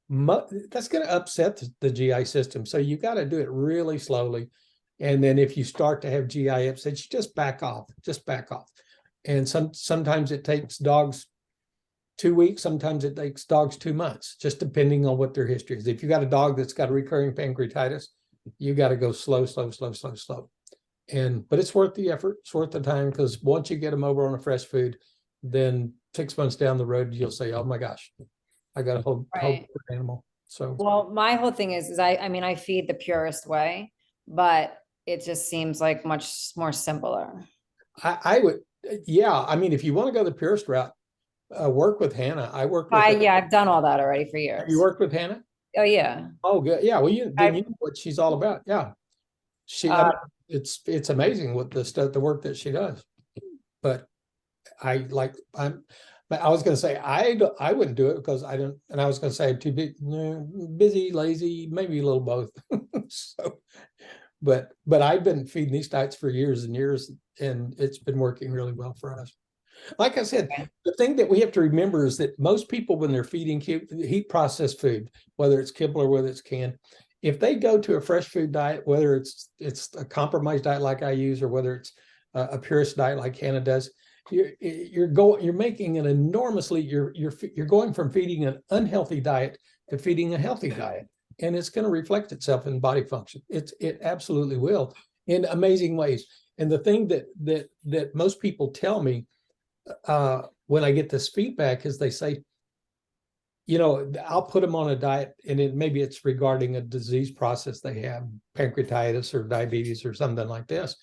that's going to upset the GI system. So you got to do it really slowly. And then if you start to have GI upset, you just back off. And sometimes it takes dogs 2 weeks, sometimes it takes dogs 2 months, just depending on what their history is. If you got a dog that's got a recurring pancreatitis, you got to go slow. But it's worth the effort, it's worth the time, because once you get them over on a fresh food, then 6 months down the road, you'll say, oh my gosh, I got a whole animal. So Well, my whole thing is I mean, I feed the purest way, but it just seems like much more simpler. I would, yeah, I mean, if you want to go the purest route, work with Hannah. I work with her. Yeah, I've done all that already for years. Have you worked with Hannah? Oh, yeah. Oh, good. Yeah, well, you know what she's all about. Yeah. I mean, it's amazing what the work that she does. But I was going to say, I wouldn't do it because I don't, and I was going to say I'm too busy, lazy, maybe a little both. So, but I've been feeding these diets for years and years, and it's been working really well for us. Like I said, the thing that we have to remember is that most people, when they're feeding heat processed food, whether it's kibble or whether it's canned, if they go to a fresh food diet, whether it's a compromised diet like I use, or whether it's a purist diet like Hannah does, you're making an enormously, you're going from feeding an unhealthy diet to feeding a healthy diet, and it's going to reflect itself in body function. It absolutely will, in amazing ways. And the thing that most people tell me when I get this feedback is they say, you know, I'll put them on a diet, and maybe it's regarding a disease process they have, pancreatitis or diabetes or something like this.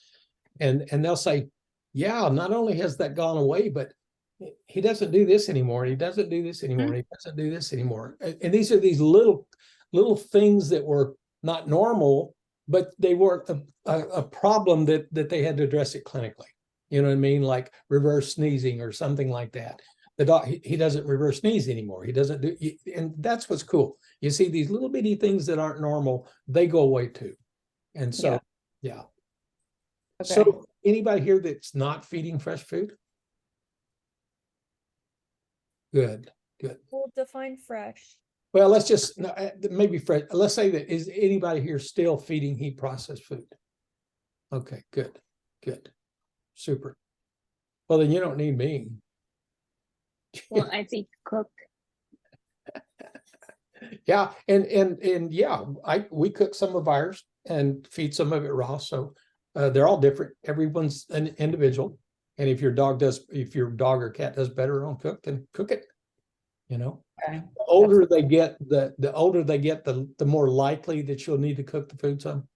And they'll say, yeah, not only has that gone away, but he doesn't do this anymore. He doesn't do this anymore. Mm-hmm. He doesn't do this anymore. And these are these little things that were not normal, but they weren't a problem that they had to address it clinically. You know what I mean? Like reverse sneezing or something like that. The dog, he doesn't reverse sneeze anymore. He doesn't do, and that's what's cool. You see these little bitty things that aren't normal, they go away too. And so, yeah. Okay. So anybody here that's not feeding fresh food? Good. We'll define fresh. Well, let's just, maybe fresh. Let's say that, is anybody here still feeding heat processed food? Okay, good. Super. Well, then you don't need me. Well, I think cooked. Yeah, and yeah, we cook some of ours and feed some of it raw. So they're all different. Everyone's an individual. And if your dog or cat does better on cooked, then cook it. You know, okay. The older they get, the more likely that you'll need to cook the food some.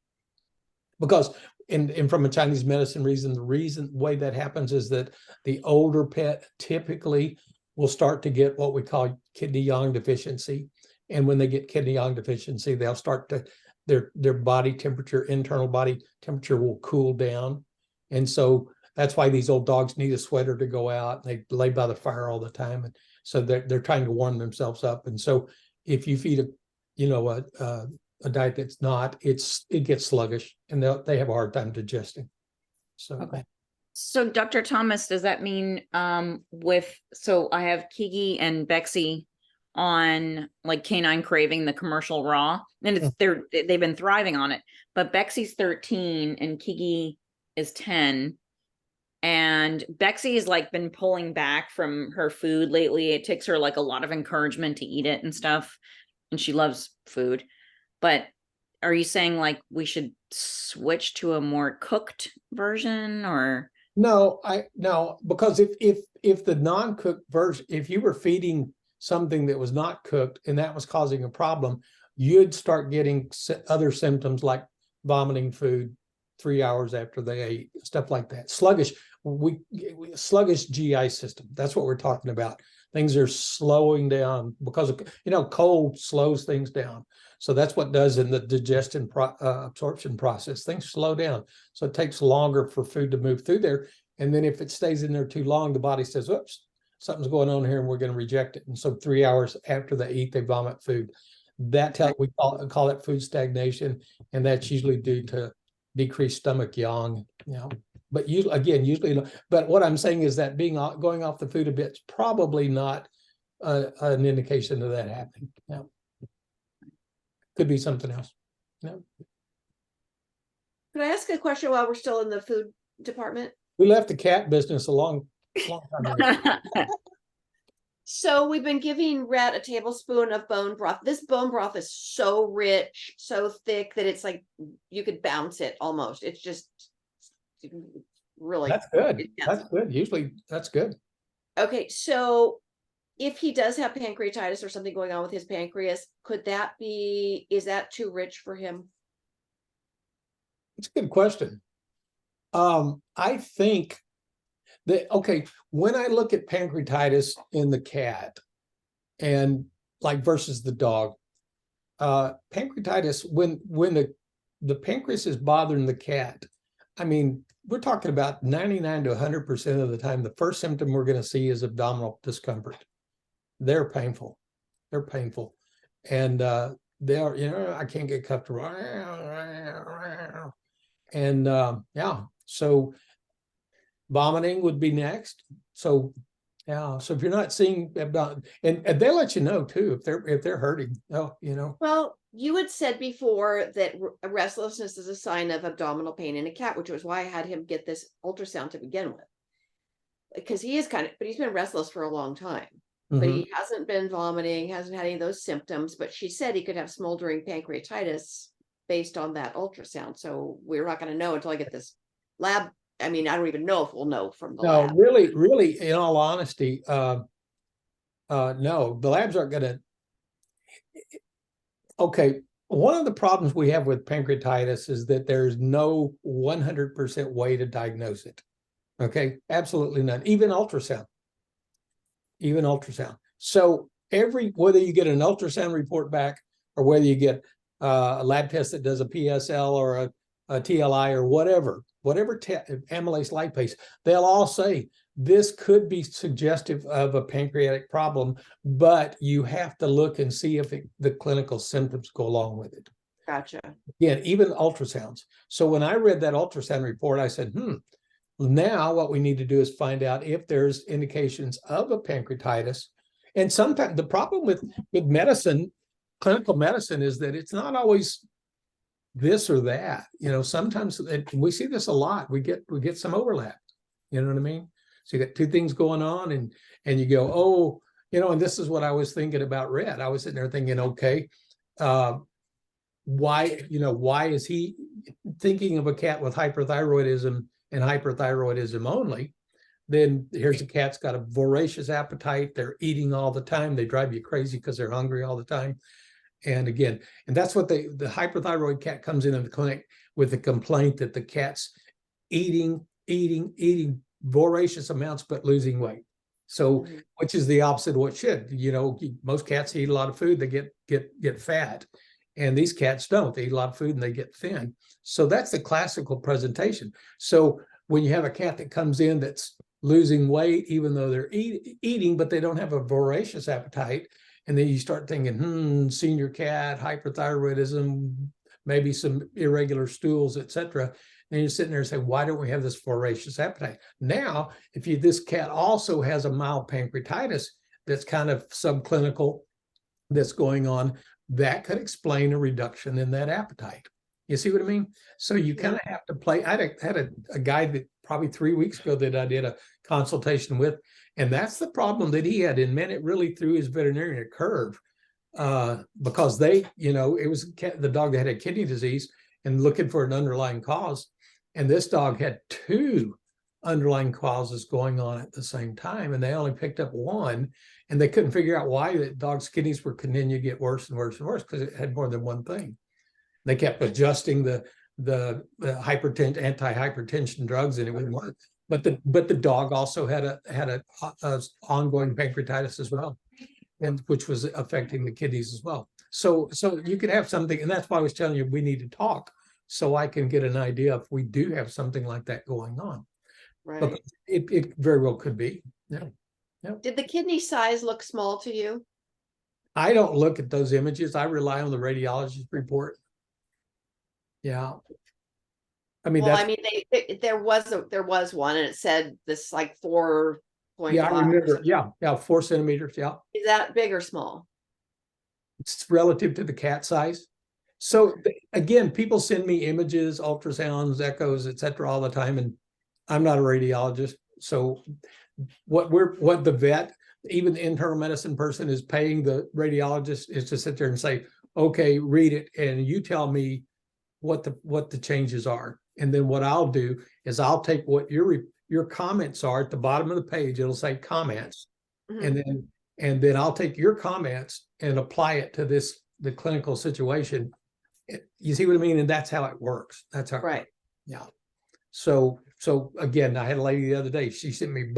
Because and from a Chinese medicine the way that happens is that the older pet typically will start to get what we call kidney yang deficiency. And when they get kidney yang deficiency, they'll start to, their body temperature, internal body temperature will cool down. And so that's why these old dogs need a sweater to go out. They lay by the fire all the time. And so they're trying to warm themselves up. And so if you feed a diet that's not, it gets sluggish, and they have a hard time digesting. So okay. So Dr. Thomas, does that mean so I have Kiki and Bexy on like Canine Craving, the commercial raw, and they've been thriving on it, but Bexy's 13 and Kiki is 10, and Bexy has like been pulling back from her food lately. It takes her like a lot of encouragement to eat it and stuff, and she loves food. But are you saying like we should switch to a more cooked version, or? No, because if the non-cooked version, if you were feeding something that was not cooked and that was causing a problem, you'd start getting other symptoms like vomiting food 3 hours after they ate, stuff like that. Sluggish GI system. That's what we're talking about. Things are slowing down because of, cold slows things down. So that's what does in the digestion absorption process. Things slow down. So it takes longer for food to move through there. And then if it stays in there too long, the body says, oops, something's going on here and we're going to reject it. And so 3 hours after they eat, they vomit food. We call it food stagnation. And that's usually due to decreased stomach yang, But usually, but what I'm saying is that going off the food a bit is probably not an indication of that happening. Could be something else. Can I ask a question while we're still in the food department? We left the cat business a long time ago. So we've been giving Rhett a tablespoon of bone broth. This bone broth is so rich, so thick that it's like you could bounce it almost. It's just really That's good. intense. That's good. Usually that's good. Okay, so if he does have pancreatitis or something going on with his pancreas, is that too rich for him? It's a good question. I think that, when I look at pancreatitis in the cat and versus the dog, pancreatitis, when the pancreas is bothering the cat, I mean, we're talking about 99 to 100% of the time, the first symptom we're going to see is abdominal discomfort. They're painful. And they're, I can't get comfortable. And so vomiting would be next. So if you're not seeing abdominal, and they'll let you know too if they're hurting. Well, you had said before that restlessness is a sign of abdominal pain in a cat, which was why I had him get this ultrasound to begin with, because he is but he's been restless for a long time. But he hasn't been vomiting, hasn't had any of those symptoms, but she said he could have smoldering pancreatitis based on that ultrasound. So we're not going to know until I get this lab. I mean, I don't even know if we'll know from the lab. No, really, in all honesty, no, the labs aren't going to. Okay, one of the problems we have with pancreatitis is that there's no 100% way to diagnose it. Okay, absolutely none, even ultrasound. So whether you get an ultrasound report back or whether you get a lab test that does a PSL or a TLI or whatever amylase lipase, they'll all say this could be suggestive of a pancreatic problem, but you have to look and see if the clinical symptoms go along with it. Gotcha. Again, even ultrasounds. So when I read that ultrasound report, I said, now what we need to do is find out if there's indications of a pancreatitis. And sometimes the problem with medicine, clinical medicine, is that it's not always this or that. Sometimes we see this a lot. We get some overlap. You know what I mean? So you got two things going on, and you go, and this is what I was thinking about Red. I was sitting there thinking, okay, why is he thinking of a cat with hyperthyroidism and hyperthyroidism only? Then here's a cat's got a voracious appetite. They're eating all the time. They drive you crazy because they're hungry all the time. And again, and that's what the hyperthyroid cat comes in the clinic with the complaint that the cat's eating voracious amounts, but losing weight. So, which is the opposite of what should, most cats eat a lot of food, they get fat. And these cats don't. They eat a lot of food and they get thin. So that's the classical presentation. So when you have a cat that comes in that's losing weight, even though they're eating, but they don't have a voracious appetite, and then you start thinking, senior cat, hyperthyroidism, maybe some irregular stools, etc. And you're sitting there and say, why don't we have this voracious appetite? Now, if this cat also has a mild pancreatitis that's kind of subclinical, that's going on, that could explain a reduction in that appetite. You see what I mean? So you kind of have to play. I had a guy that probably 3 weeks ago that I did a consultation with, and that's the problem that he had. And man, it really threw his veterinarian a curve because it was the dog that had kidney disease and looking for an underlying cause. And this dog had 2 underlying causes going on at the same time, and they only picked up one. And they couldn't figure out why the dog's kidneys were continuing to get worse and worse and worse because it had more than one thing. They kept adjusting the hypertension, anti-hypertension drugs, and it wouldn't work. But the dog also had a ongoing pancreatitis as well, and which was affecting the kidneys as well. So you could have something, and that's why I was telling you we need to talk so I can get an idea if we do have something like that going on. Right. But it very well could be. Yeah. Did the kidney size look small to you? I don't look at those images. I rely on the radiologist report. Yeah. I mean, Well, that's, I mean, there was one, and it said this like 4.5. yeah, I remember. Yeah, 4 centimeters. Yeah. Is that big or small? It's relative to the cat size. So again, people send me images, ultrasounds, echoes, etc. all the time, and I'm not a radiologist. So what the vet, even the internal medicine person, is paying the radiologist is to sit there and say, okay, read it, and you tell me what the changes are. And then what I'll do is I'll take what your comments are at the bottom of the page. It'll say comments, and then I'll take your comments and apply it to the clinical situation. You see what I mean? And that's how it works. That's how. Right. Yeah. So again, I had a lady the other day. She sent me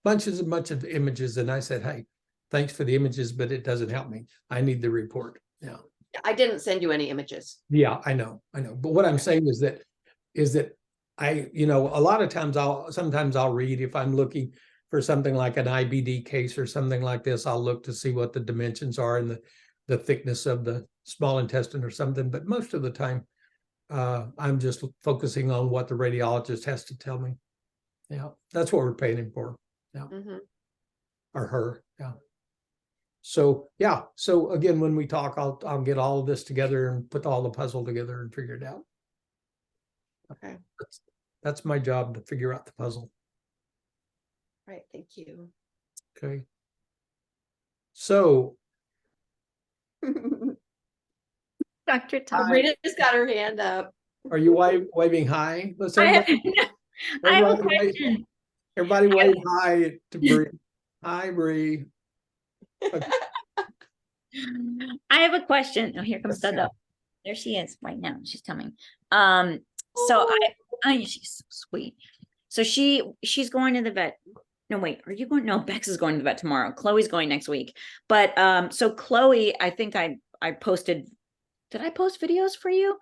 bunches of images, and I said, "Hey, thanks for the images, but it doesn't help me. I need the report." Yeah. I didn't send you any images. Yeah, I know. But what I'm saying is that I, a lot of times sometimes I'll read if I'm looking for something like an IBD case or something like this. I'll look to see what the dimensions are and the thickness of the small intestine or something. But most of the time, I'm just focusing on what the radiologist has to tell me. Yeah, that's what we're paying him for. Yeah, or her. Yeah. So yeah. So again, when we talk, I'll get all of this together and put all the puzzle together and figure it out. Okay. That's my job, to figure out the puzzle. Right. Thank you. Okay. So Dr. Tom. Rita's got her hand up. are you waving hi? Let's I have, everybody, I have a everybody wave- question. everybody wave hi to Bree. Hi, Bree. Okay. I have a question. Oh, here comes Yes, Dudda. There she is right now. She's coming. So she's so sweet. So she's going to the vet. No, wait, are you going? No, Bex is going to the vet tomorrow. Chloe's going next week. But so Chloe, I think I posted, did I post videos for you?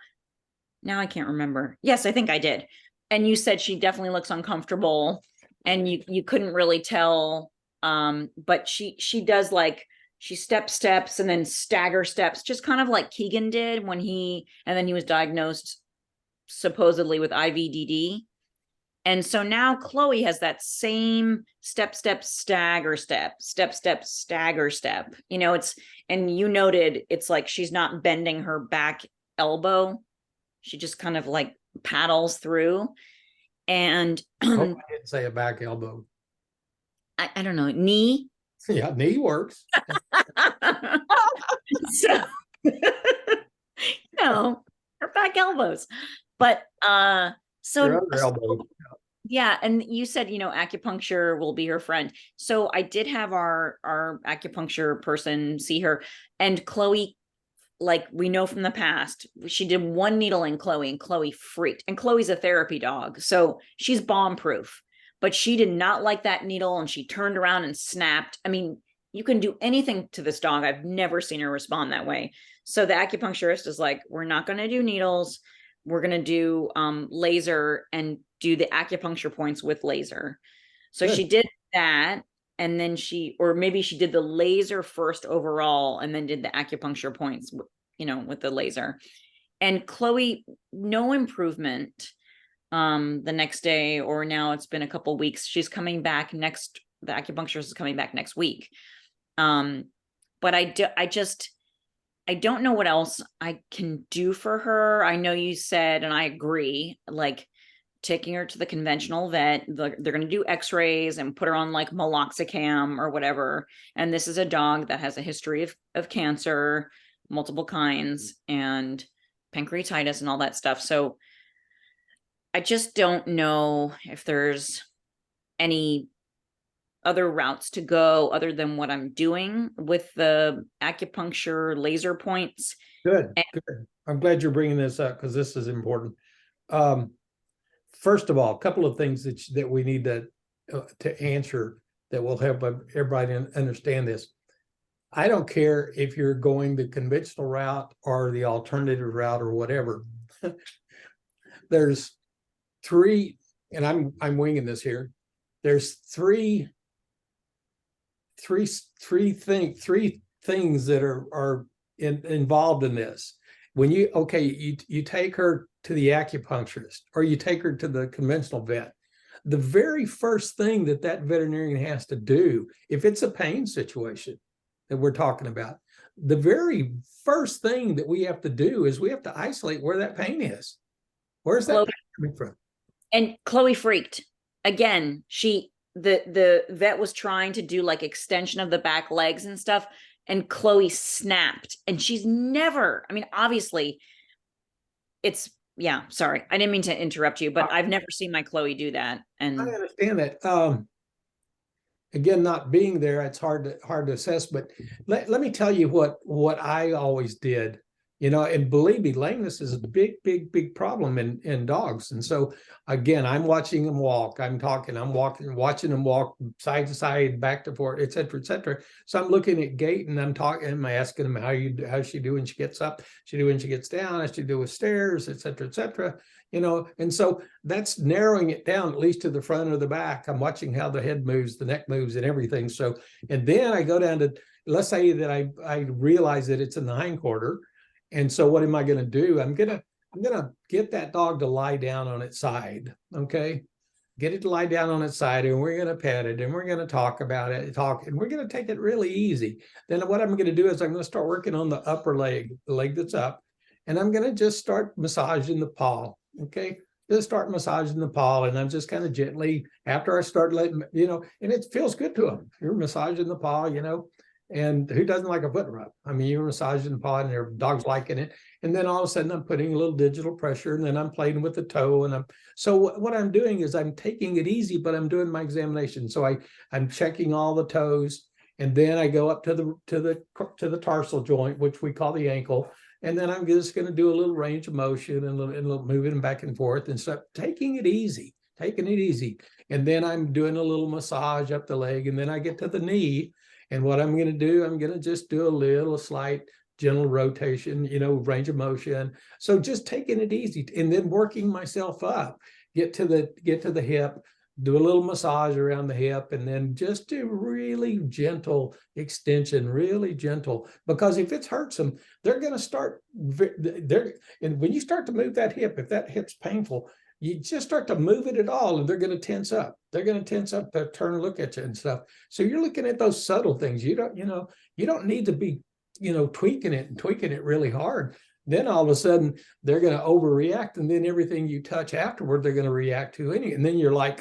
Now I can't remember. Yes, I think I did. And you said she definitely looks uncomfortable and you couldn't really tell. But she does like, she steps and then stagger steps, just kind of like Keegan did when and then he was diagnosed supposedly with IVDD. And so now Chloe has that same step, stagger step. And you noted it's like she's not bending her back elbow. She just kind of like paddles through. And I hope I didn't say a back elbow. I don't know, knee. Yeah, knee works. So her back elbows. But so Your other elbow. yeah, and you said, acupuncture will be her friend. So I did have our acupuncture person see her, and Chloe, like we know from the past, she did one needle in Chloe and Chloe freaked. And Chloe's a therapy dog, so she's bomb proof. But she did not like that needle and she turned around and snapped. I mean, you can do anything to this dog. I've never seen her respond that way. So the acupuncturist is like, we're not going to do needles. We're going to do laser and do the acupuncture points with laser. So Good. she did that. And then maybe she did the laser first overall and then did the acupuncture points, with the laser. And Chloe, no improvement the next day, or now it's been a couple weeks. She's coming back the acupuncturist is coming back next week. But I don't know what else I can do for her. I know you said, and I agree, like taking her to the conventional vet, they're going to do x-rays and put her on like meloxicam or whatever. And this is a dog that has a history of cancer, multiple kinds, and pancreatitis and all that stuff. So I just don't know if there's any other routes to go other than what I'm doing with the acupuncture laser points. Good, good. I'm glad you're bringing this up because this is important. First of all, a couple of things that we need to answer that will help everybody understand this. I don't care if you're going the conventional route or the alternative route or whatever. There's three, and I'm winging this here. There's three things that are involved in this. When you take her to the acupuncturist or you take her to the conventional vet, the very first thing that veterinarian has to do, if it's a pain situation that we're talking about, the very first thing that we have to do is we have to isolate where that pain is. Where's that pain coming from? And Chloe freaked again. The vet was trying to do like extension of the back legs and stuff, and Chloe snapped. And she's never, I mean, obviously sorry, I didn't mean to interrupt you, but I've never seen my Chloe do that. And I understand that. Again, not being there, it's hard to assess, but let me tell you what I always did, and believe me, lameness is a big problem in dogs. And so again, I'm watching them walk, watching them walk side to side, back to forth, et cetera, et cetera. So I'm looking at gait and I'm asking them, how's she do when she gets up? She do when she gets down? How's she do with stairs, et cetera, et cetera. And so that's narrowing it down, at least to the front or the back. I'm watching how the head moves, the neck moves and everything. So, and then I go down to, let's say that I realize that it's in the hindquarter. And so what am I going to do? I'm going to get that dog to lie down on its side. Okay. Get it to lie down on its side, and we're going to pet it, and we're going to talk about it, and we're going to take it really easy. Then what I'm going to do is I'm going to start working on the upper leg, the leg that's up, and I'm going to just start massaging the paw. Okay. Just start massaging the paw, and I'm just kind of gently, after I start letting, and it feels good to them. You're massaging the paw, and who doesn't like a foot rub? I mean, you're massaging the paw and their dog's liking it. And then all of a sudden I'm putting a little digital pressure, and then I'm playing with the toe. So what I'm doing is I'm taking it easy, but I'm doing my examination. So I'm checking all the toes, and then I go up to the tarsal joint, which we call the ankle. And then I'm just going to do a little range of motion and a little moving back and forth and stuff, taking it easy. And then I'm doing a little massage up the leg, and then I get to the knee. And what I'm going to do, I'm going to just do a slight gentle rotation, range of motion. So just taking it easy, and then working myself up, get to the hip, do a little massage around the hip, and then just do really gentle extension, really gentle, because if it hurts them, they're going to start and when you start to move that hip, if that hip's painful, you just start to move it at all, and they're going to tense up. They're going to tense up, to turn and look at you and stuff. So you're looking at those subtle things. You don't need to be, tweaking it really hard. Then all of a sudden they're going to overreact, and then everything you touch afterward, they're going to react to anyway. And then you're like,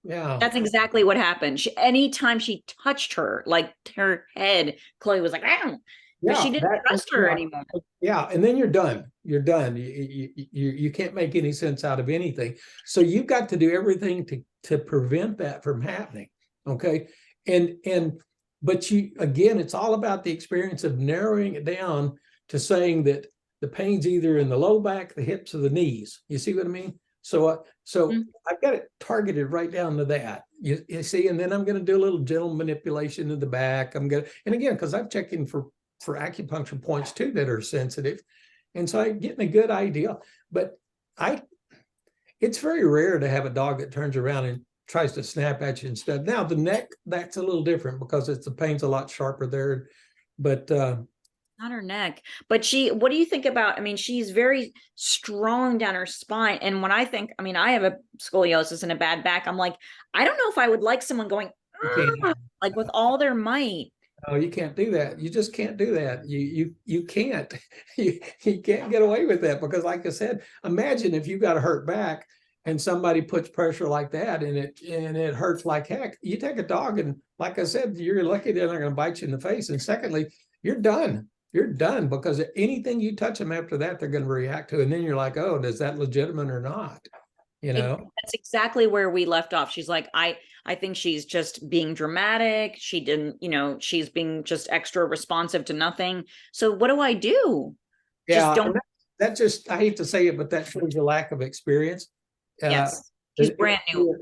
that's exactly what happened. Anytime she touched her, like her head, Chloe was like, "Ow." But she didn't trust her anymore. Yeah, and then you're done. You can't make any sense out of anything. So you've got to do everything to prevent that from happening. Okay, but again, it's all about the experience of narrowing it down to saying that the pain's either in the low back, the hips, or the knees. You see what I mean? So I've got it targeted right down to that. You see, and then I'm going to do a little gentle manipulation in the back. And again, because I'm checking for acupuncture points too that are sensitive. And so I'm getting a good idea. But it's very rare to have a dog that turns around and tries to snap at you and stuff. Now the neck, that's a little different because the pain's a lot sharper there. But not her neck, but what do you think about, she's very strong down her spine. And when I have a scoliosis and a bad back, I'm like, I don't know if I would like someone going like with all their might. Oh, you can't do that. You just can't do that. You can't. You can't get away with that, because like I said, imagine if you got a hurt back and somebody puts pressure like that and it hurts like heck. You take a dog, and like I said, you're lucky they're not going to bite you in the face. And secondly, you're done. You're done, because anything you touch them after that, they're going to react to. And then you're like, oh, is that legitimate or not? That's exactly where we left off. She's like, I I think she's just being dramatic. She didn't, she's being just extra responsive to nothing. So what do I do? Yeah, Just don't. that just, I hate to say it, but that shows a lack of experience. Yes. She's brand new.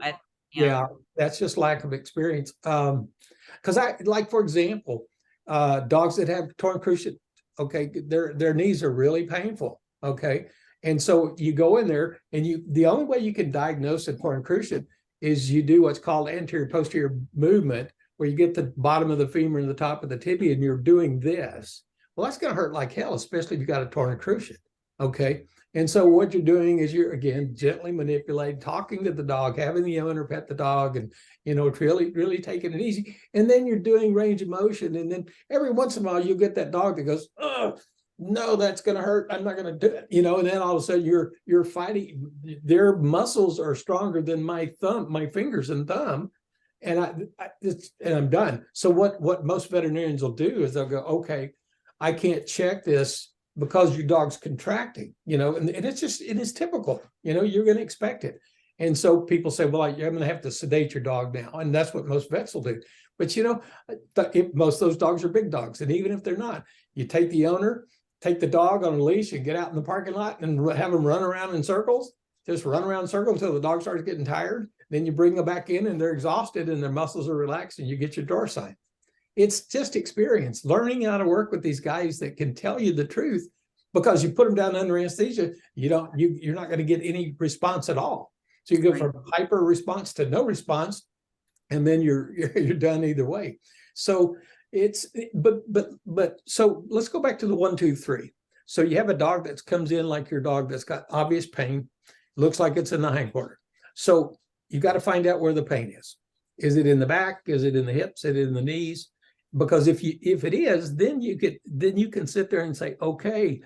Yeah, that's just lack of experience. Because like, for example, dogs that have torn cruciate, okay, their knees are really painful. Okay. And so you go in there and the only way you can diagnose a torn cruciate is you do what's called anterior posterior movement, where you get the bottom of the femur and the top of the tibia and you're doing this. Well, that's going to hurt like hell, especially if you got a torn cruciate. Okay. And so what you're doing is you're, again, gently manipulating, talking to the dog, having the owner pet the dog, and, really taking it easy. And then you're doing range of motion. And then every once in a while you get that dog that goes, oh, no, that's going to hurt. I'm not going to do it. And then all of a sudden you're fighting. Their muscles are stronger than my fingers and thumb. And I'm done. So what most veterinarians will do is they'll go, okay, I can't check this because your dog's contracting, and it is typical, you're going to expect it. And so people say, well, I'm going to have to sedate your dog now. And that's what most vets will do. But, most of those dogs are big dogs. And even if they're not, you take the owner, take the dog on a leash and get out in the parking lot and have them run around in circles, just run around in circles until the dog starts getting tired. Then you bring them back in and they're exhausted and their muscles are relaxed and you get your door sign. It's just experience, learning how to work with these guys that can tell you the truth, because you put them down under anesthesia, you're not going to get any response at all. So you go from hyper response to no response, and then you're done either way. So so let's go back to the 1, 2, 3. So you have a dog that comes in like your dog that's got obvious pain, looks like it's in the hindquarter. So you got to find out where the pain is. Is it in the back? Is it in the hips? Is it in the knees? Because if it is, then you can sit there and say, okay,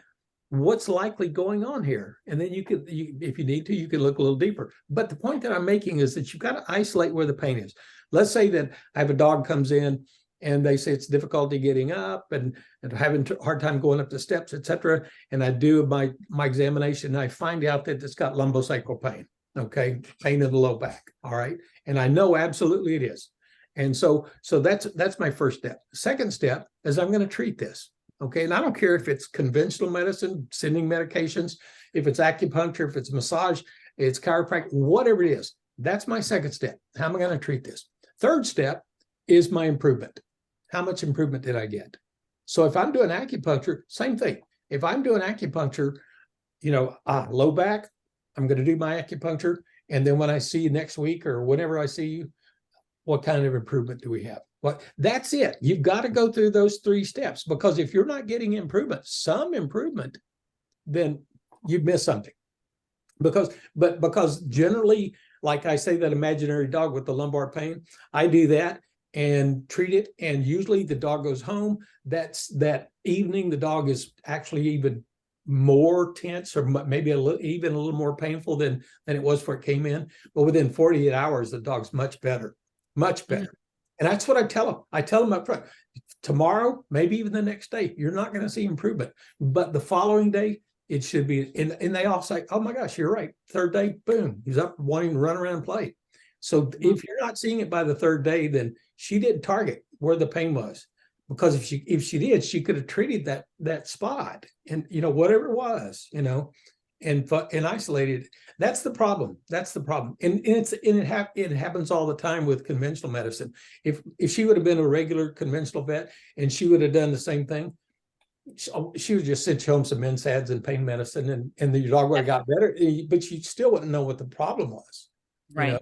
what's likely going on here? And then if you need to, you can look a little deeper. But the point that I'm making is that you've got to isolate where the pain is. Let's say that I have a dog comes in and they say it's difficulty getting up and having a hard time going up the steps, etc. And I do my examination and I find out that it's got lumbosacral pain, okay, pain in the low back, all right? And I know absolutely it is. And so that's my first step. Second step is I'm going to treat this. Okay. And I don't care if it's conventional medicine, sending medications, if it's acupuncture, if it's massage, it's chiropractic, whatever it is. That's my second step. How am I going to treat this? Third step is my improvement. How much improvement did I get? So if I'm doing acupuncture, same thing. If I'm doing acupuncture, low back, I'm going to do my acupuncture. And then when I see you next week or whenever I see you, what kind of improvement do we have? Well, that's it. You've got to go through those 3 steps, because if you're not getting some improvement, then you've missed something. Because generally, like I say, that imaginary dog with the lumbar pain, I do that and treat it. And usually the dog goes home. That evening, the dog is actually even more tense, or maybe even a little more painful than it was before it came in. But within 48 hours, the dog's much better. Much better. And that's what I tell them. I tell them up front, tomorrow, maybe even the next day, you're not going to see improvement. But the following day, it should be. And they all say, oh my gosh, you're right. Third day, boom, he's up wanting to run around and play. So if you're not seeing it by the third day, then she didn't target where the pain was. Because if she did, she could have treated that spot and, whatever it was, and isolated. That's the problem. That's the problem. And it happens all the time with conventional medicine. If she would have been a regular conventional vet and she would have done the same thing, she would just send you home some NSAIDs and pain medicine, and the dog would have got better, but you still wouldn't know what the problem was. Right.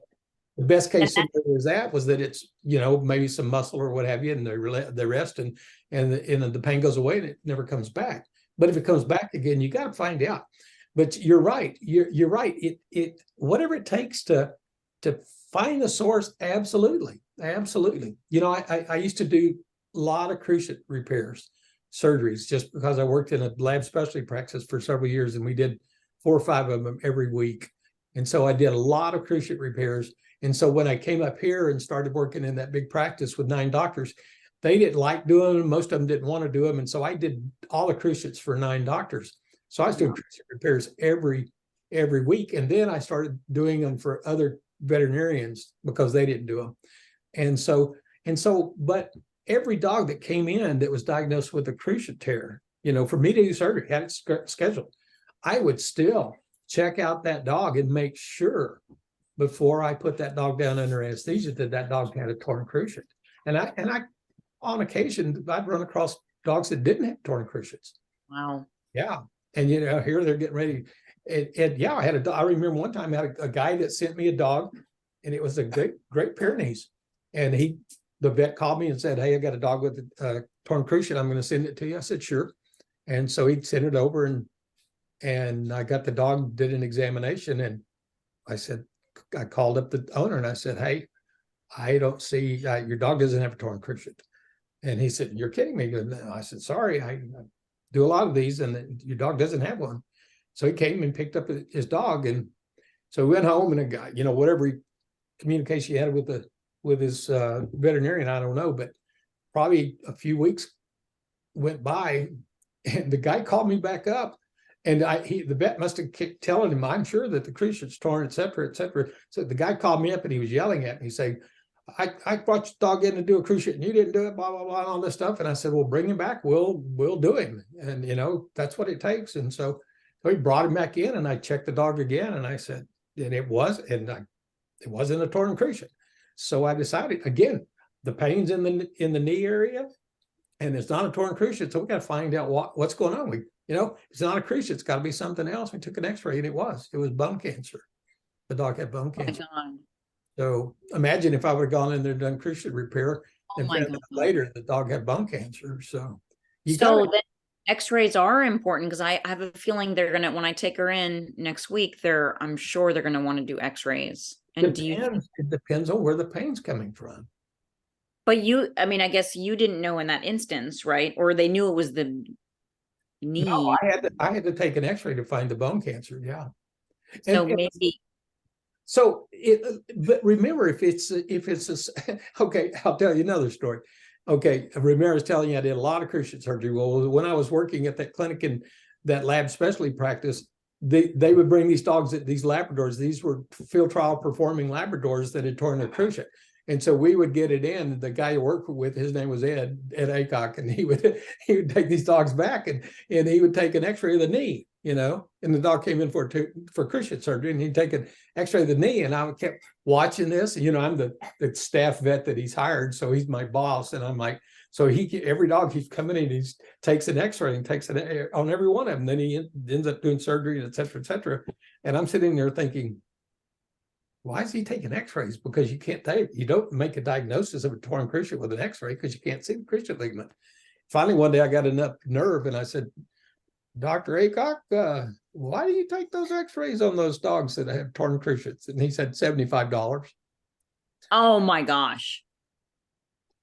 The best case scenario was that it's, maybe some muscle or what have you, and they rest and the pain goes away and it never comes back. But if it comes back again, you got to find out. But you're right. You're right. It whatever it takes to find the source. Absolutely. I used to do a lot of cruciate repairs, surgeries, just because I worked in a lab specialty practice for several years, and we did 4 or 5 of them every week. And so I did a lot of cruciate repairs. And so when I came up here and started working in that big practice with 9 doctors, they didn't like doing them. Most of them didn't want to do them. And so I did all the cruciates for 9 doctors. So I was doing cruciate repairs every week. And then I started doing them for other veterinarians because they didn't do them. But every dog that came in that was diagnosed with a cruciate tear, for me to do surgery, had it scheduled, I would still check out that dog and make sure before I put that dog down under anesthesia that dog had a torn cruciate. And I on occasion, I'd run across dogs that didn't have torn cruciates. Wow. Yeah. And here they're getting ready. I remember one time I had a guy that sent me a dog, and it was a great Pyrenees. And the vet called me and said, "Hey, I got a dog with a torn cruciate. I'm going to send it to you." I said, "Sure." And so he sent it over, and I got the dog, did an examination, and I called up the owner and I said, "Hey, I don't see your dog doesn't have a torn cruciate." And he said, "You're kidding me." No. I said, "Sorry, I do a lot of these, and your dog doesn't have one." So he came and picked up his dog, and so we went home, and a guy, whatever communication he had with his veterinarian, I don't know, but probably a few weeks went by, and the guy called me back up, and the vet must have kept telling him, "I'm sure that the cruciate's torn, et cetera, et cetera." So the guy called me up, and he was yelling at me, saying, I brought your dog in to do a cruciate, and you didn't do it, blah, blah, blah, and all this stuff. And I said, "Well, bring him back. We'll do him." And, that's what it takes. And so we brought him back in, and I checked the dog again, and I said, it wasn't a torn cruciate. So I decided, again, the pain's in the knee area, and it's not a torn cruciate. So we got to find out what's going on. It's not a cruciate. It's got to be something else. We took an x-ray, and it was bone cancer. The dog had bone cancer. Oh my God. So imagine if I would have gone in there and done cruciate repair, and found out later the dog had bone cancer. So then x-rays are important, because I have a feeling they're gonna, when I take her in next week, I'm sure they're gonna want to do x-rays. And it depends on where the pain's coming from. But I guess you didn't know in that instance, right? Or they knew it was the knee. No, I had to take an x-ray to find the bone cancer. Yeah. So maybe. So but remember, if it's okay, I'll tell you another story. Okay, Ramirez telling you I did a lot of cruciate surgery. Well, when I was working at that clinic in that lab specialty practice, they would bring these dogs, these Labradors. These were field trial performing Labradors that had torn their cruciate. And so we would get it in. The guy you worked with, his name was Ed Aycock, and he would take these dogs back, and he would take an x-ray of the knee, and the dog came in for cruciate surgery, and he'd take an x-ray of the knee, and I kept watching this. I'm the staff vet that he's hired, so he's my boss, and I'm like, so every dog he's coming in, he takes an x-ray and takes it on every one of them. Then he ends up doing surgery, et cetera, et cetera. And I'm sitting there thinking, why is he taking x-rays? Because you don't make a diagnosis of a torn cruciate with an x-ray, because you can't see the cruciate ligament. Finally, one day I got enough nerve, and I said, "Dr. Aycock, why do you take those x-rays on those dogs that have torn cruciates?" And he said, $75. Oh my gosh.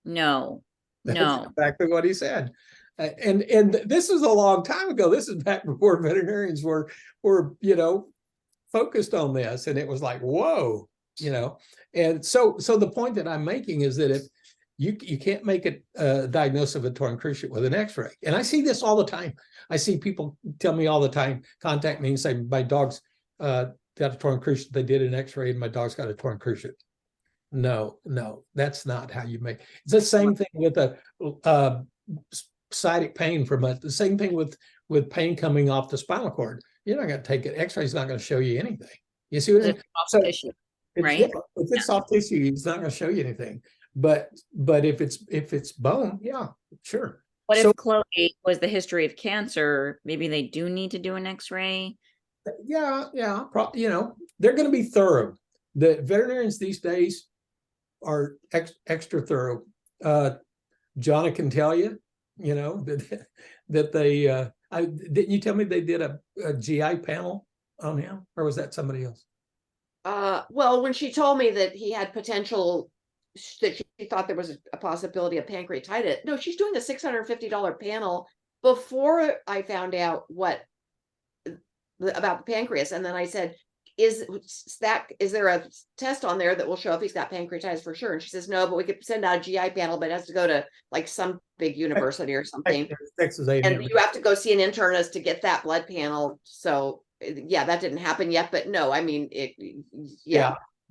No. That's exactly what he said. And this is a long time ago. This is back before veterinarians were focused on this, and it was like, whoa, and so the point that I'm making is that if you can't make a diagnosis of a torn cruciate with an x-ray. And I see this all the time. I see people tell me all the time, contact me and say, "My dog's got a torn cruciate. They did an x-ray and my dog's got a torn cruciate." No, that's not how you make. It's the same thing with a sciatic pain the same thing with pain coming off the spinal cord. You're not going to take it. X-ray is not going to show you anything. You see what I mean? So, tissue, right? If it's soft tissue, it's not going to show you anything. But if it's bone, yeah, sure. What if Chloe was the history of cancer? Maybe they do need to do an x-ray. Yeah. They're going to be thorough. The veterinarians these days are extra thorough. Jonna can tell you, that they, didn't you tell me they did a GI panel on him, or was that somebody else? Well, when she told me that he had potential, that she thought there was a possibility of pancreatitis. No, she's doing a $650 panel before I found out about the pancreas. And then I said, is there a test on there that will show if he's got pancreatitis for sure? And she says, no, but we could send out a GI panel, but it has to go to like some big university or something. Texas A&M. And you have to go see an internist to get that blood panel. So yeah, that didn't happen yet, but no, I mean,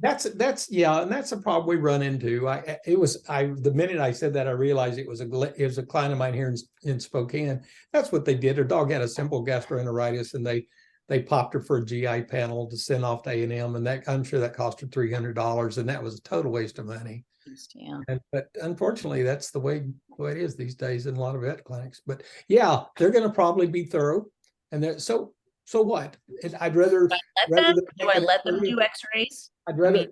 Yeah, and that's a problem we run into. The minute I said that, I realized it was a client of mine here in Spokane. That's what they did. Her dog had a simple gastroenteritis, and they popped her for a GI panel to send off to A&M, and that I'm sure that cost her $300, and that was a total waste of money. Yeah. But unfortunately, that's the way it is these days in a lot of vet clinics. But yeah, they're going to probably be thorough, and so what? I'd rather. Do I let them do X-rays? I'd rather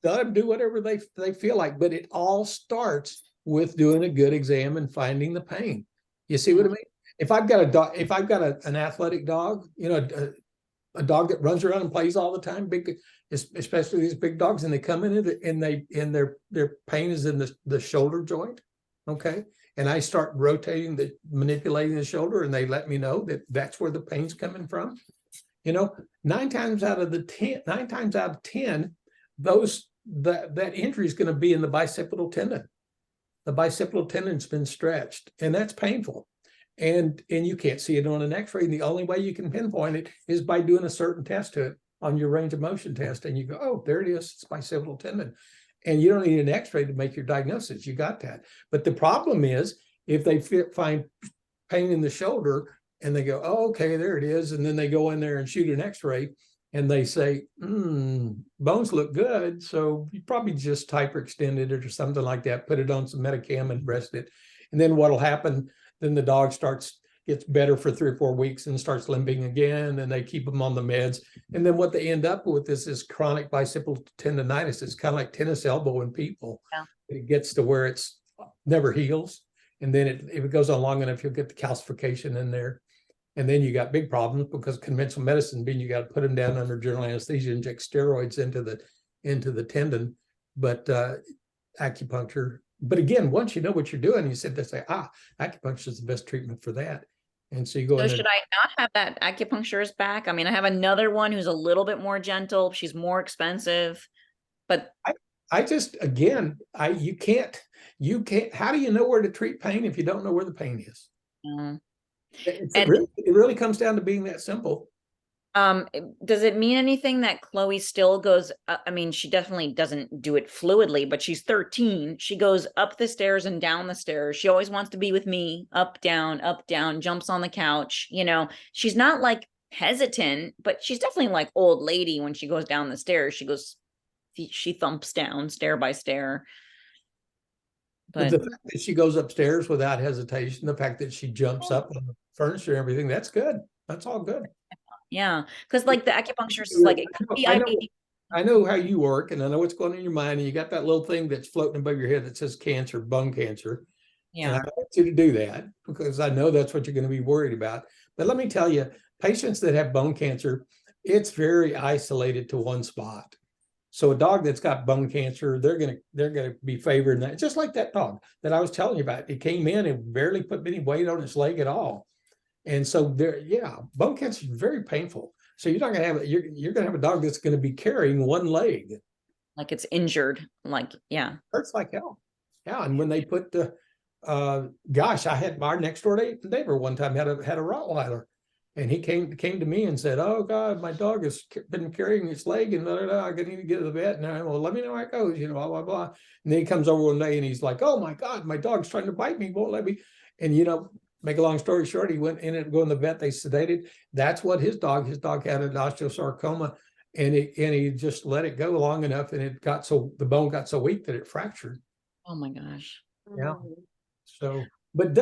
let them do whatever they feel like, but it all starts with doing a good exam and finding the pain. You see what I mean? If I've got a dog, if I've got an athletic dog, a dog that runs around and plays all the time, especially these big dogs, and they come in and their pain is in the shoulder joint, okay? And I start manipulating the shoulder, and they let me know that that's where the pain's coming from. 9 times out of 10, that injury is going to be in the bicipital tendon. The bicipital tendon's been stretched, and that's painful. And you can't see it on an X-ray. And the only way you can pinpoint it is by doing a certain test to it on your range of motion test. And you go, oh, there it is. It's bicipital tendon. And you don't need an X-ray to make your diagnosis. You got that. But the problem is if they find pain in the shoulder and they go, oh, okay, there it is. And then they go in there and shoot an X-ray and they say, bones look good. So you probably just hyperextended it or something like that, put it on some Metacam and rest it. And then what'll happen, then the dog gets better for 3 or 4 weeks and starts limping again, and they keep them on the meds. And then what they end up with is this chronic bicipital tendonitis. It's kind of like tennis elbow in people. Yeah. It gets to where it's never heals. And then if it goes on long enough, you'll get the calcification in there. And then you got big problems because conventional medicine being you got to put them down under general anesthesia, inject steroids into the tendon, but acupuncture. But again, once you know what you're doing, you said they say, acupuncture is the best treatment for that. And so you go. So should I not have that acupuncturist back? I mean, I have another one who's a little bit more gentle. She's more expensive, but I just, again, you can't, how do you know where to treat pain if you don't know where the pain is? It really comes down to being that simple. Does it mean anything that Chloe still goes, I mean, she definitely doesn't do it fluidly, but she's 13. She goes up the stairs and down the stairs. She always wants to be with me, up, down, jumps on the couch. She's not like hesitant, but she's definitely like old lady when she goes down the stairs. She thumps down stair by stair. But the fact that she goes upstairs without hesitation, the fact that she jumps up on the furniture and everything, that's good. That's all good. Yeah, because like the acupuncturist is like, it could be IBD. I know how you work, and I know what's going on in your mind, and you got that little thing that's floating above your head that says cancer, bone cancer. Yeah. And I want you to do that because I know that's what you're going to be worried about. But let me tell you, patients that have bone cancer, it's very isolated to one spot. So a dog that's got bone cancer, they're gonna be favoring that, just like that dog that I was telling you about. It came in and barely put any weight on its leg at all. And so bone cancer is very painful. So you're not gonna have you're gonna have a dog that's gonna be carrying one leg. Like it's injured. Like, yeah. Hurts like hell. Yeah. And when they put the I had our next door neighbor one time had a Rottweiler. And he came to me and said, oh God, my dog has been carrying its leg and I need to get to the vet. And I well, let me know how it goes, blah, blah, blah. And then he comes over one day and he's like, oh my God, my dog's trying to bite me, won't let me. And make a long story short, he went in and go in the vet, they sedated. That's what his dog had an osteosarcoma, and he just let it go long enough, and the bone got so weak that it fractured. Oh my gosh. Yeah. So, but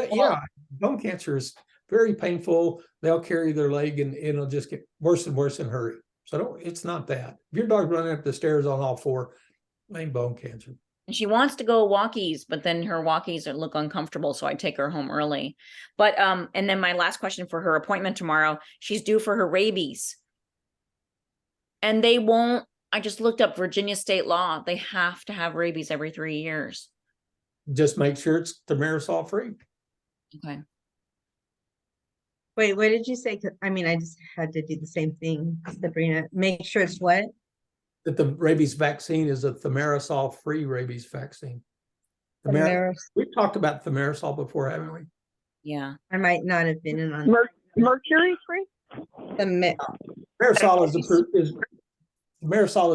bone cancer is very painful. They'll carry their leg and it'll just get worse and worse in a hurry. So it's not that. If your dog's running up the stairs on all four, it ain't bone cancer. And she wants to go walkies, but then her walkies look uncomfortable. So I take her home early. But, and then my last question for her appointment tomorrow, she's due for her rabies. And I just looked up Virginia state law. They have to have rabies every 3 years. Just make sure it's thimerosal free. Okay. Wait, what did you say? I mean, I just had to do the same thing, Sabrina. Make sure it's what? That the rabies vaccine is a thimerosal-free rabies vaccine. We've talked about thimerosal before, haven't we? Yeah. I might not have been in on mercury free. Thimerosal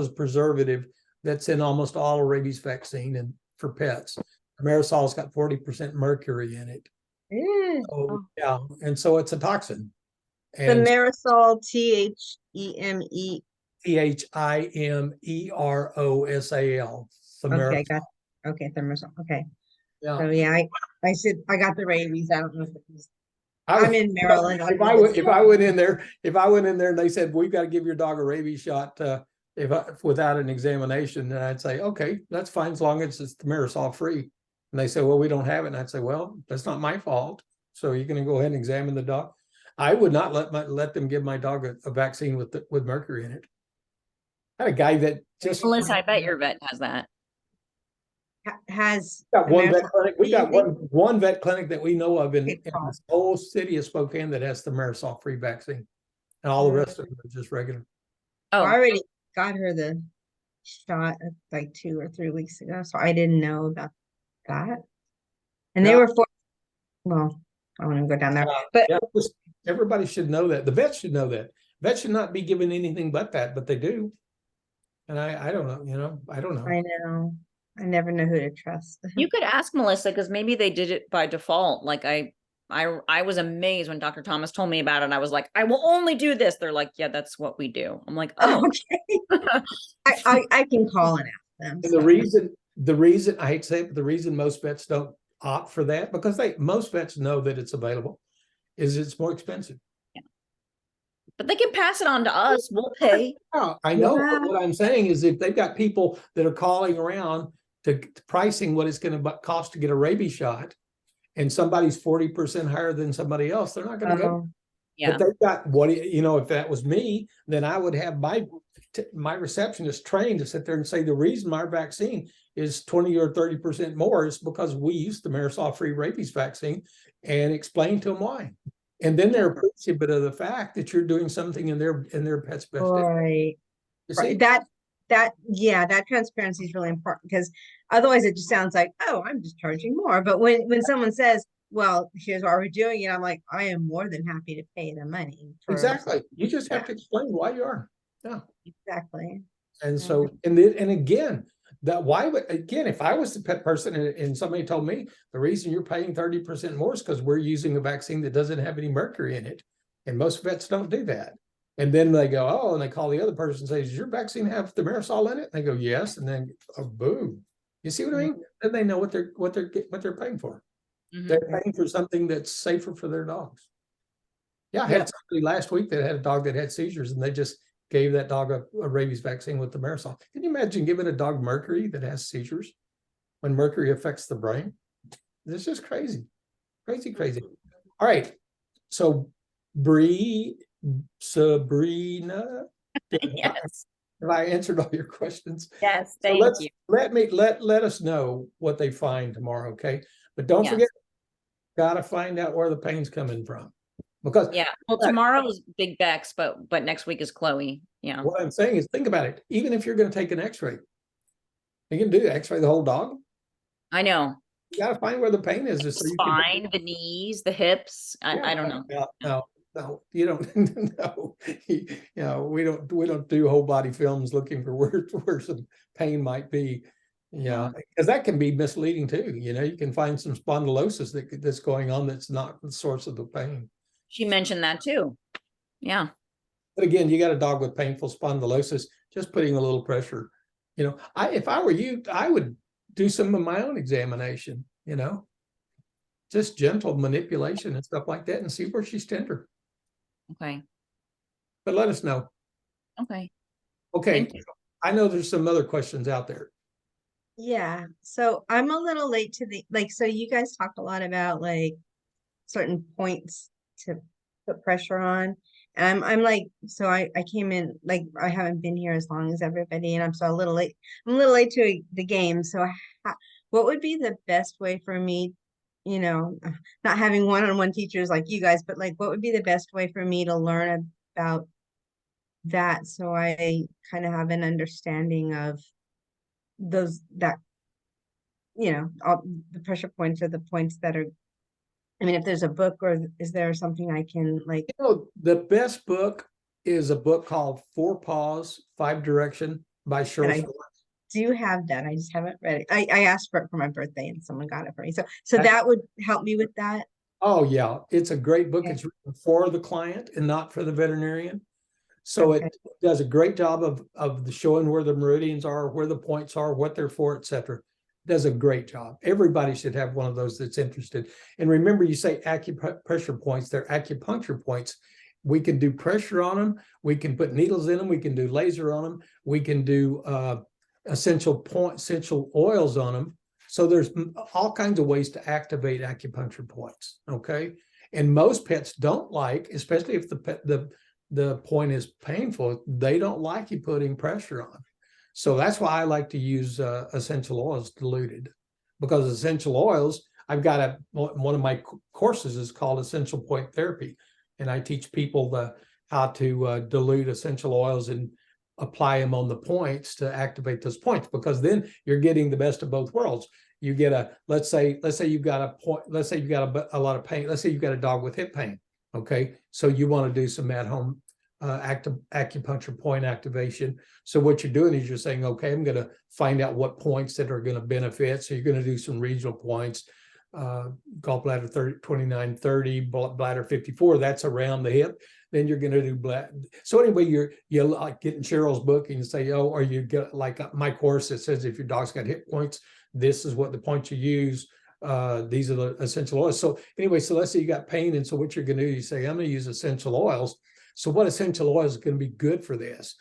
is a preservative that's in almost all rabies vaccine and for pets. Marisol's got 40% mercury in it. Oh, yeah, and so it's a toxin. The And Marisol, THEME. THIMEROSAL. Okay, got, okay, Thimerosal, okay. Yeah. So yeah, I said, I got the rabies. I don't know if it was, I I'm would- in Maryland. If I would, if I went in there, and they said, we've got to give your dog a rabies shot, without an examination, then I'd say, okay, that's fine, as long as it's Thimerosal free. And they say, well, we don't have it. And I'd say, well, that's not my fault. So you're going to go ahead and examine the dog. I would not let them give my dog a vaccine with mercury in it. I had a guy that just Melissa, I bet your vet has that. Has. got one Marisol- vet clinic. We do you got think- one vet clinic that we know of in Okay, cool. this whole city of Spokane that has the Thimerosal free vaccine, and all the rest of them are just regular. I Oh, already got her the shot like 2 or 3 weeks ago, so I didn't know about that. And they Yeah. were for, well, I won't even go down there, but Yeah, everybody should know that. The vets should know that. Vets should not be given anything but that, but they do. And I don't know, I don't know. I know, I never know who to trust. you could ask Melissa, because maybe they did it by default. Like I was amazed when Dr. Thomas told me about it. And I was like, I will only do this. They're like, yeah, that's what we do. I'm like, oh, Okay. I can call and ask them. And so. the reason I hate to say it, but the reason most vets don't opt for that, because most vets know that it's available, is it's more expensive. but they can pass it on to us. We'll pay. Oh, I know, Yeah. but what I'm saying is if they've got people that are calling around to pricing what it's going to cost to get a rabies shot, and somebody's 40% higher than somebody else, they're not going to go. Oh, Yeah. But they've got if that was me, then I would have my receptionist trained to sit there and say the reason our vaccine is 20 or 30% more is because we use the Marisol free rabies vaccine, and explain to them why. And then they're appreciative of the fact that you're doing something in their pet's best interest. right. You see? Right. That transparency is really important, because otherwise it just sounds like, oh, I'm just charging more. But when someone says, well, here's why we're doing it, I'm like, I am more than happy to pay the money. Exactly. You just have to explain why you are. Yeah. Exactly. And so, and again, if I was the pet person and somebody told me the reason you're paying 30% more is because we're using a vaccine that doesn't have any mercury in it. And most vets don't do that. And then they go, oh, and they call the other person and say, does your vaccine have the Thimerosal in it? And they go, yes. And then, oh, boom. You see what I mean? Then they know what they're paying for. Mhm. They're paying for something that's safer for their dogs. Yeah, I had somebody last week that had a dog that had seizures, and they just gave that dog a rabies vaccine with the Thimerosal. Can you imagine giving a dog mercury that has seizures when mercury affects the brain? It's just crazy, crazy. All right. So Sabrina, Yes. have I answered all your questions? Yes. So Thank you. let us know what they find tomorrow, okay? But don't Yes. forget, gotta find out where the pain's coming from. Because Yeah. Well, tomorrow's Big Bex, but next week is Chloe. Yeah. what I'm saying is, think about it. Even if you're going to take an X-ray, you can do X-ray the whole dog. I know. You got to find where the pain is. The So you can- spine, the knees, the hips. I don't know. No, you don't. No, we don't do whole body films looking for where some pain might be. Yeah, because that can be misleading too. You can find some spondylosis that's going on that's not the source of the pain. She mentioned that too. Yeah. But again, you got a dog with painful spondylosis, just putting a little pressure. If I were you, I would do some of my own examination, just gentle manipulation and stuff like that, and see where she's tender. Okay. But let us know. Okay. Okay. Thank you. I know there's some other questions out there. Yeah. So I'm a little late to so you guys talk a lot about certain points to put pressure on. And I'm like, so I came in, I haven't been here as long as everybody, and I'm a little late. I'm a little late to the game. So what would be the best way for me, not having one-on-one teachers like you guys, but what would be the best way for me to learn about that, so I kind of have an understanding of all the pressure points, or the points that are, if there's a book, or is there something I can The best book is a book called 4 Paws, 5 Direction by Cheryl Right. Schwartz. do have done. I just haven't read it. I asked for it for my birthday and someone got it for me. So That- that would help me with that. Oh, yeah, it's a great book. Okay. It's written for the client and not for the veterinarian. So Okay. it does a great job of the showing where the meridians are, where the points are, what they're for, et cetera. Does a great job. Everybody should have one of those that's interested. And remember, you say acupressure points, they're acupuncture points. We can do pressure on them. We can put needles in them. We can do laser on them. We can do essential oils on them. So there's all kinds of ways to activate acupuncture points. Okay. And most pets don't like, especially if the point is painful, they don't like you putting pressure on. So that's why I like to use essential oils diluted, because essential oils, I've got one of my courses is called Essential Point Therapy. And I teach people how to dilute essential oils and apply them on the points to activate those points, because then you're getting the best of both worlds. You get let's say you've got a point, let's say you've got a lot of pain. Let's say you've got a dog with hip pain. Okay. So you want to do some at-home acupuncture point activation. So what you're doing is you're saying, okay, I'm going to find out what points that are going to benefit. So you're going to do some regional points, gallbladder 2930, bladder 54, that's around the hip. Then you're going to do so anyway, you're like getting Cheryl's book and you say, oh, or you get like my course that says if your dog's got hip points, this is what the points you use. These are the essential oils. So anyway, so let's say you got pain, and so what you're going to do, you say, I'm going to use essential oils. So what essential oil is going to be good for this?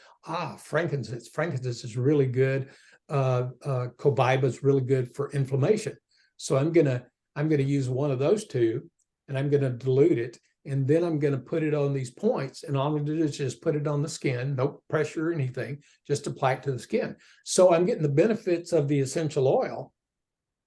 Frankincense. Frankincense is really good. Cobaiba is really good for inflammation. So I'm gonna use one of those two, and I'm gonna dilute it, and then I'm gonna put it on these points, and all I'm gonna do is just put it on the skin, no pressure or anything, just apply it to the skin. So I'm getting the benefits of the essential oil,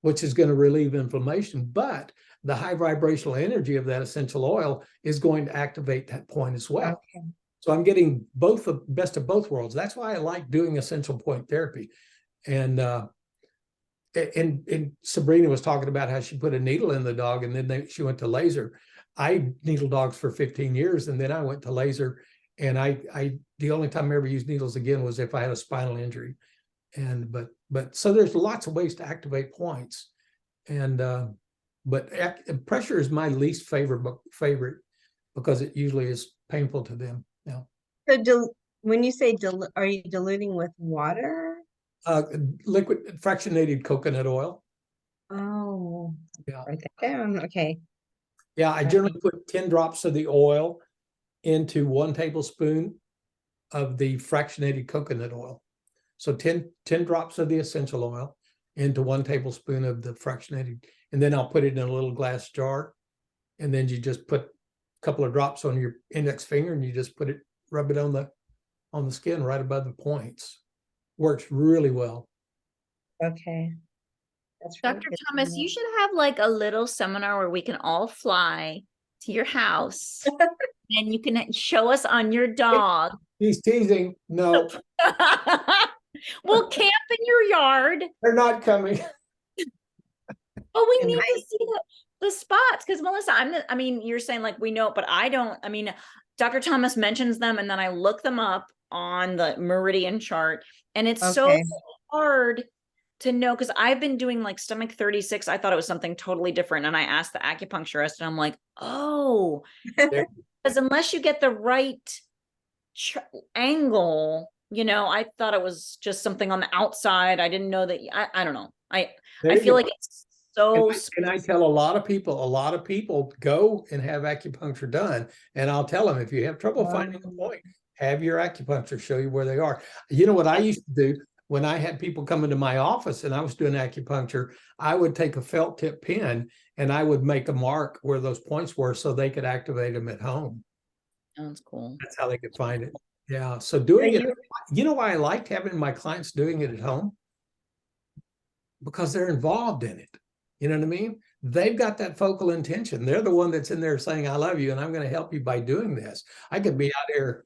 which is going to relieve inflammation, but the high vibrational energy of that essential oil is going to activate that point as well. Okay. So I'm getting both the best of both worlds. That's why I like doing essential point therapy. And Sabrina was talking about how she put a needle in the dog, and then she went to laser. I needle dogs for 15 years, and then I went to laser. And the only time I ever used needles again was if I had a spinal injury. And but so there's lots of ways to activate points, and but pressure is my least favorite because it usually is painful to them. Now, So when you say are you diluting with water? Liquid fractionated coconut oil. Oh, Yeah. write that down. Okay. Yeah, I generally put 10 drops of the oil into 1 tablespoon of the fractionated coconut oil. So 10 drops of the essential oil into 1 tablespoon of the fractionated, and then I'll put it in a little glass jar, and then you just put a couple of drops on your index finger, and you just rub it on the skin right above the points. Works really well. Okay. That's really Dr. good to Thomas, know. you should have like a little seminar where we can all fly to your house and you can show us on your dog. He's teasing. No, We'll camp in your yard. they're not coming. Oh, we And need I- to see the spots, because Melissa, I mean, you're saying like we know, but I don't. I mean, Dr. Thomas mentions them, and then I look them up on the meridian chart, and it's so Okay. hard to know, because I've been doing like stomach 36. I thought it was something totally different, and I asked the acupuncturist, and I'm like, oh, There- because unless you get the right angle, I thought it was just something on the outside. I didn't know that. I don't know. I There you feel go. like it's so. And I tell a lot of people go and have acupuncture done. And I'll tell them, if you have trouble finding a point, have your acupuncture show you where they are. You know what I used to do when I had people come into my office and I was doing acupuncture, I would take a felt tip pin and I would make a mark where those points were so they could activate them at home. Sounds cool. That's how they could find it. Yeah. So doing it, you know why I liked having my clients doing it at home? Because they're involved in it. You know what I mean? They've got that focal intention. They're the one that's in there saying, I love you, and I'm going to help you by doing this. I could be out here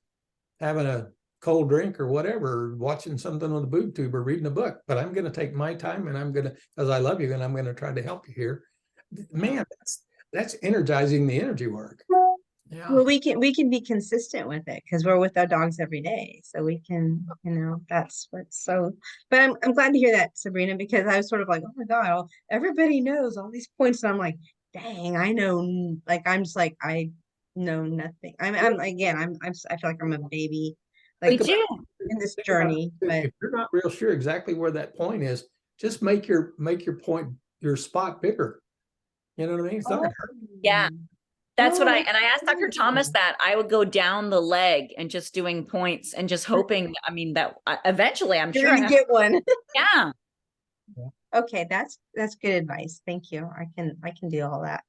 having a cold drink or whatever, watching something on the boob tube or reading a book, but I'm going to take my time and I'm going to, because I love you, and I'm going to try to help you here. Man, that's energizing the energy work. Yeah. Yeah. Well, we can be consistent with it because we're with our dogs every day. So we can, that's what's so, but I'm glad to hear that, Sabrina, because I was sort of like, oh my God, everybody knows all these points. And I'm like, dang, I know, like, I'm just like, I know nothing. I'm again, I feel like I'm a baby, Me like too. in this Think about it, journey, but if you're not real sure exactly where that point is, just make your point, your spot bigger. You know what I mean? It's not gonna hurt. Yeah. That's what I asked Dr. good. Thomas that I would go down the leg and just doing points and just hoping, I mean, that eventually I'm You're sure I gonna have, get one. yeah. Okay, that's good advice. Thank you. I can do all that.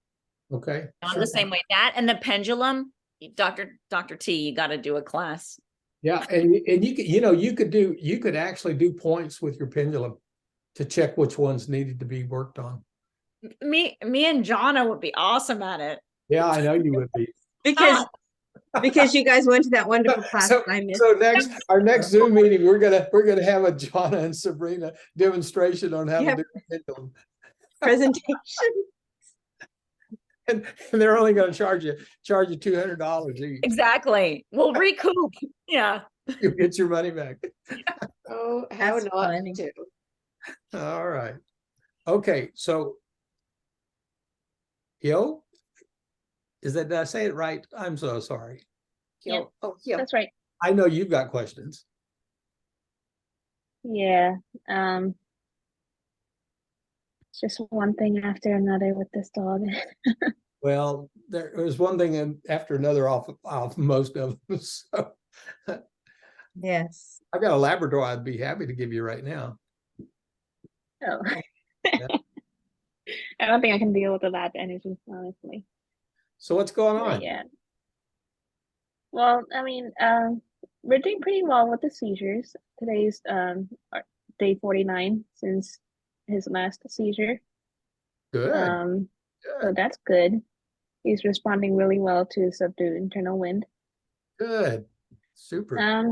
Okay. I'm the same way. That and the pendulum, Dr. T, you got to do a class. Yeah, and you could actually do points with your pendulum to check which ones needed to be worked on. Me and Jonna would be awesome at it. Yeah, I know you would be. Because you guys went to that wonderful class So, that I missed. so our next Zoom meeting, we're gonna have a Jonna and Sabrina demonstration on how to do a pendulum. Presentation. And they're only gonna charge you $200 each. Exactly. We'll recoup. Yeah. You get your money back. Oh, how That's not funny. to. All right. Okay, so did I say it right? I'm so sorry. Yeah. Oh, yeah. That's right. I know you've got questions. Yeah. It's just one thing after another with this dog. Well, there was one thing after another off most of them. So Yes. I've got a Labrador I'd be happy to give you right now. Oh. Yeah. I don't think I can deal with the lab energy, honestly. So what's going But on? yeah. Well, I mean, we're doing pretty well with the seizures. Today's day 49 since his last seizure. Good. So that's good. He's responding really well to subdued internal wind. Good. Super.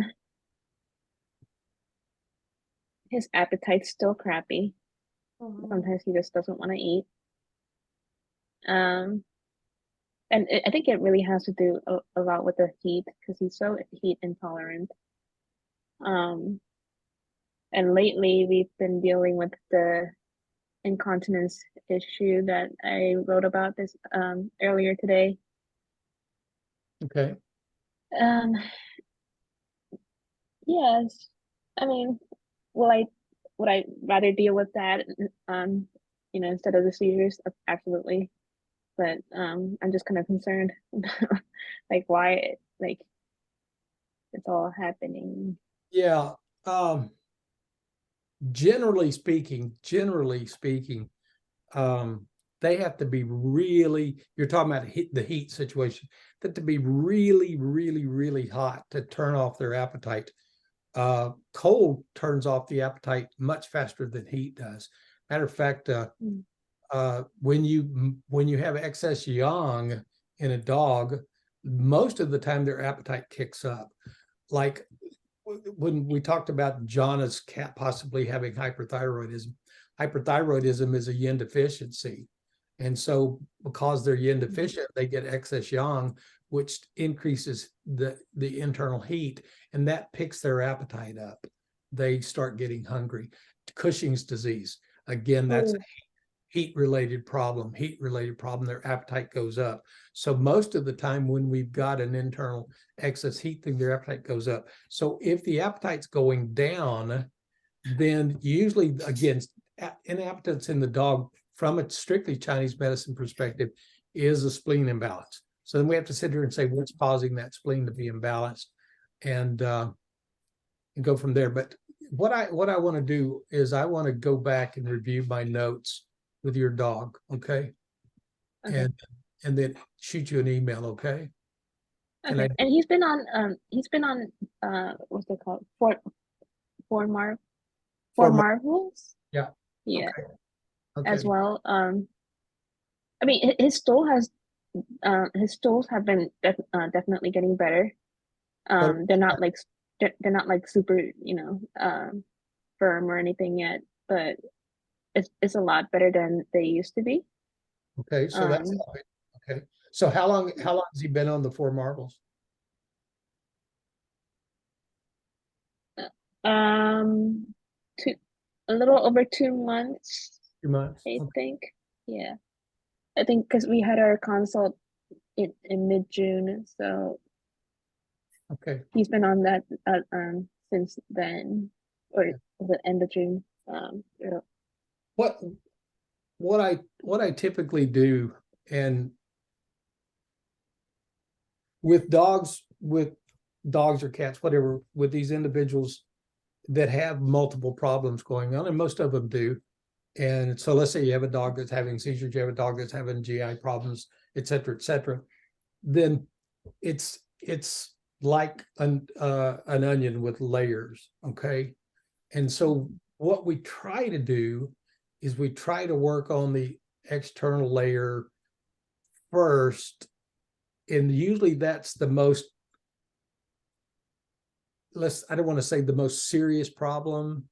His appetite's still crappy. Sometimes he just doesn't want to eat. And I think it really has to do a lot with the heat because he's so heat intolerant. And lately we've been dealing with the incontinence issue that I wrote about this earlier today. Okay. Yes. I mean, would I rather deal with that instead of the seizures? Absolutely. But I'm just kind of concerned like why it's all happening. Yeah. Generally speaking, they have to be really, you're talking about the heat situation, that to be really, really, really hot to turn off their appetite. Cold turns off the appetite much faster than heat does. Matter of fact, when you have excess yang in a dog, most of the time their appetite kicks up. Like when we talked about Jonna's cat possibly having hyperthyroidism is a yin deficiency. And so because they're yin deficient, they get excess yang, which increases the internal heat, and that picks their appetite up. They start getting hungry. Cushing's disease, again, that's a heat-related problem. Their appetite goes up. So most of the time when we've got an internal excess heat thing, their appetite goes up. So if the appetite's going down, then usually, again, inappetence in the dog from a strictly Chinese medicine perspective is a spleen imbalance. So then we have to sit here and say, what's causing that spleen to be imbalanced, and go from there. But what I want to do is I want to go back and review my notes with your dog, okay? And then shoot you an email, okay? Okay. And he's been on what's it called? Four Marvels? Yeah. Yeah. Okay. As well. I mean his stools have been definitely getting better. They're not like super, firm or anything yet, but it's a lot better than they used to be. Okay, so that's okay. So how long has he been on the 4 marbles? Two, a little over 2 months, 2 months. I Okay. think. Yeah, I think because we had our consult in mid-June, so Okay. he's been on that since then, or the end of June. Yeah. What I typically do, and with dogs or cats, whatever, with these individuals that have multiple problems going on, and most of them do. And so let's say you have a dog that's having seizures, you have a dog that's having GI problems, et cetera, then it's like an onion with layers, okay? And so what we try to do is we try to work on the external layer first, and usually that's the most, I don't want to say the most serious problem.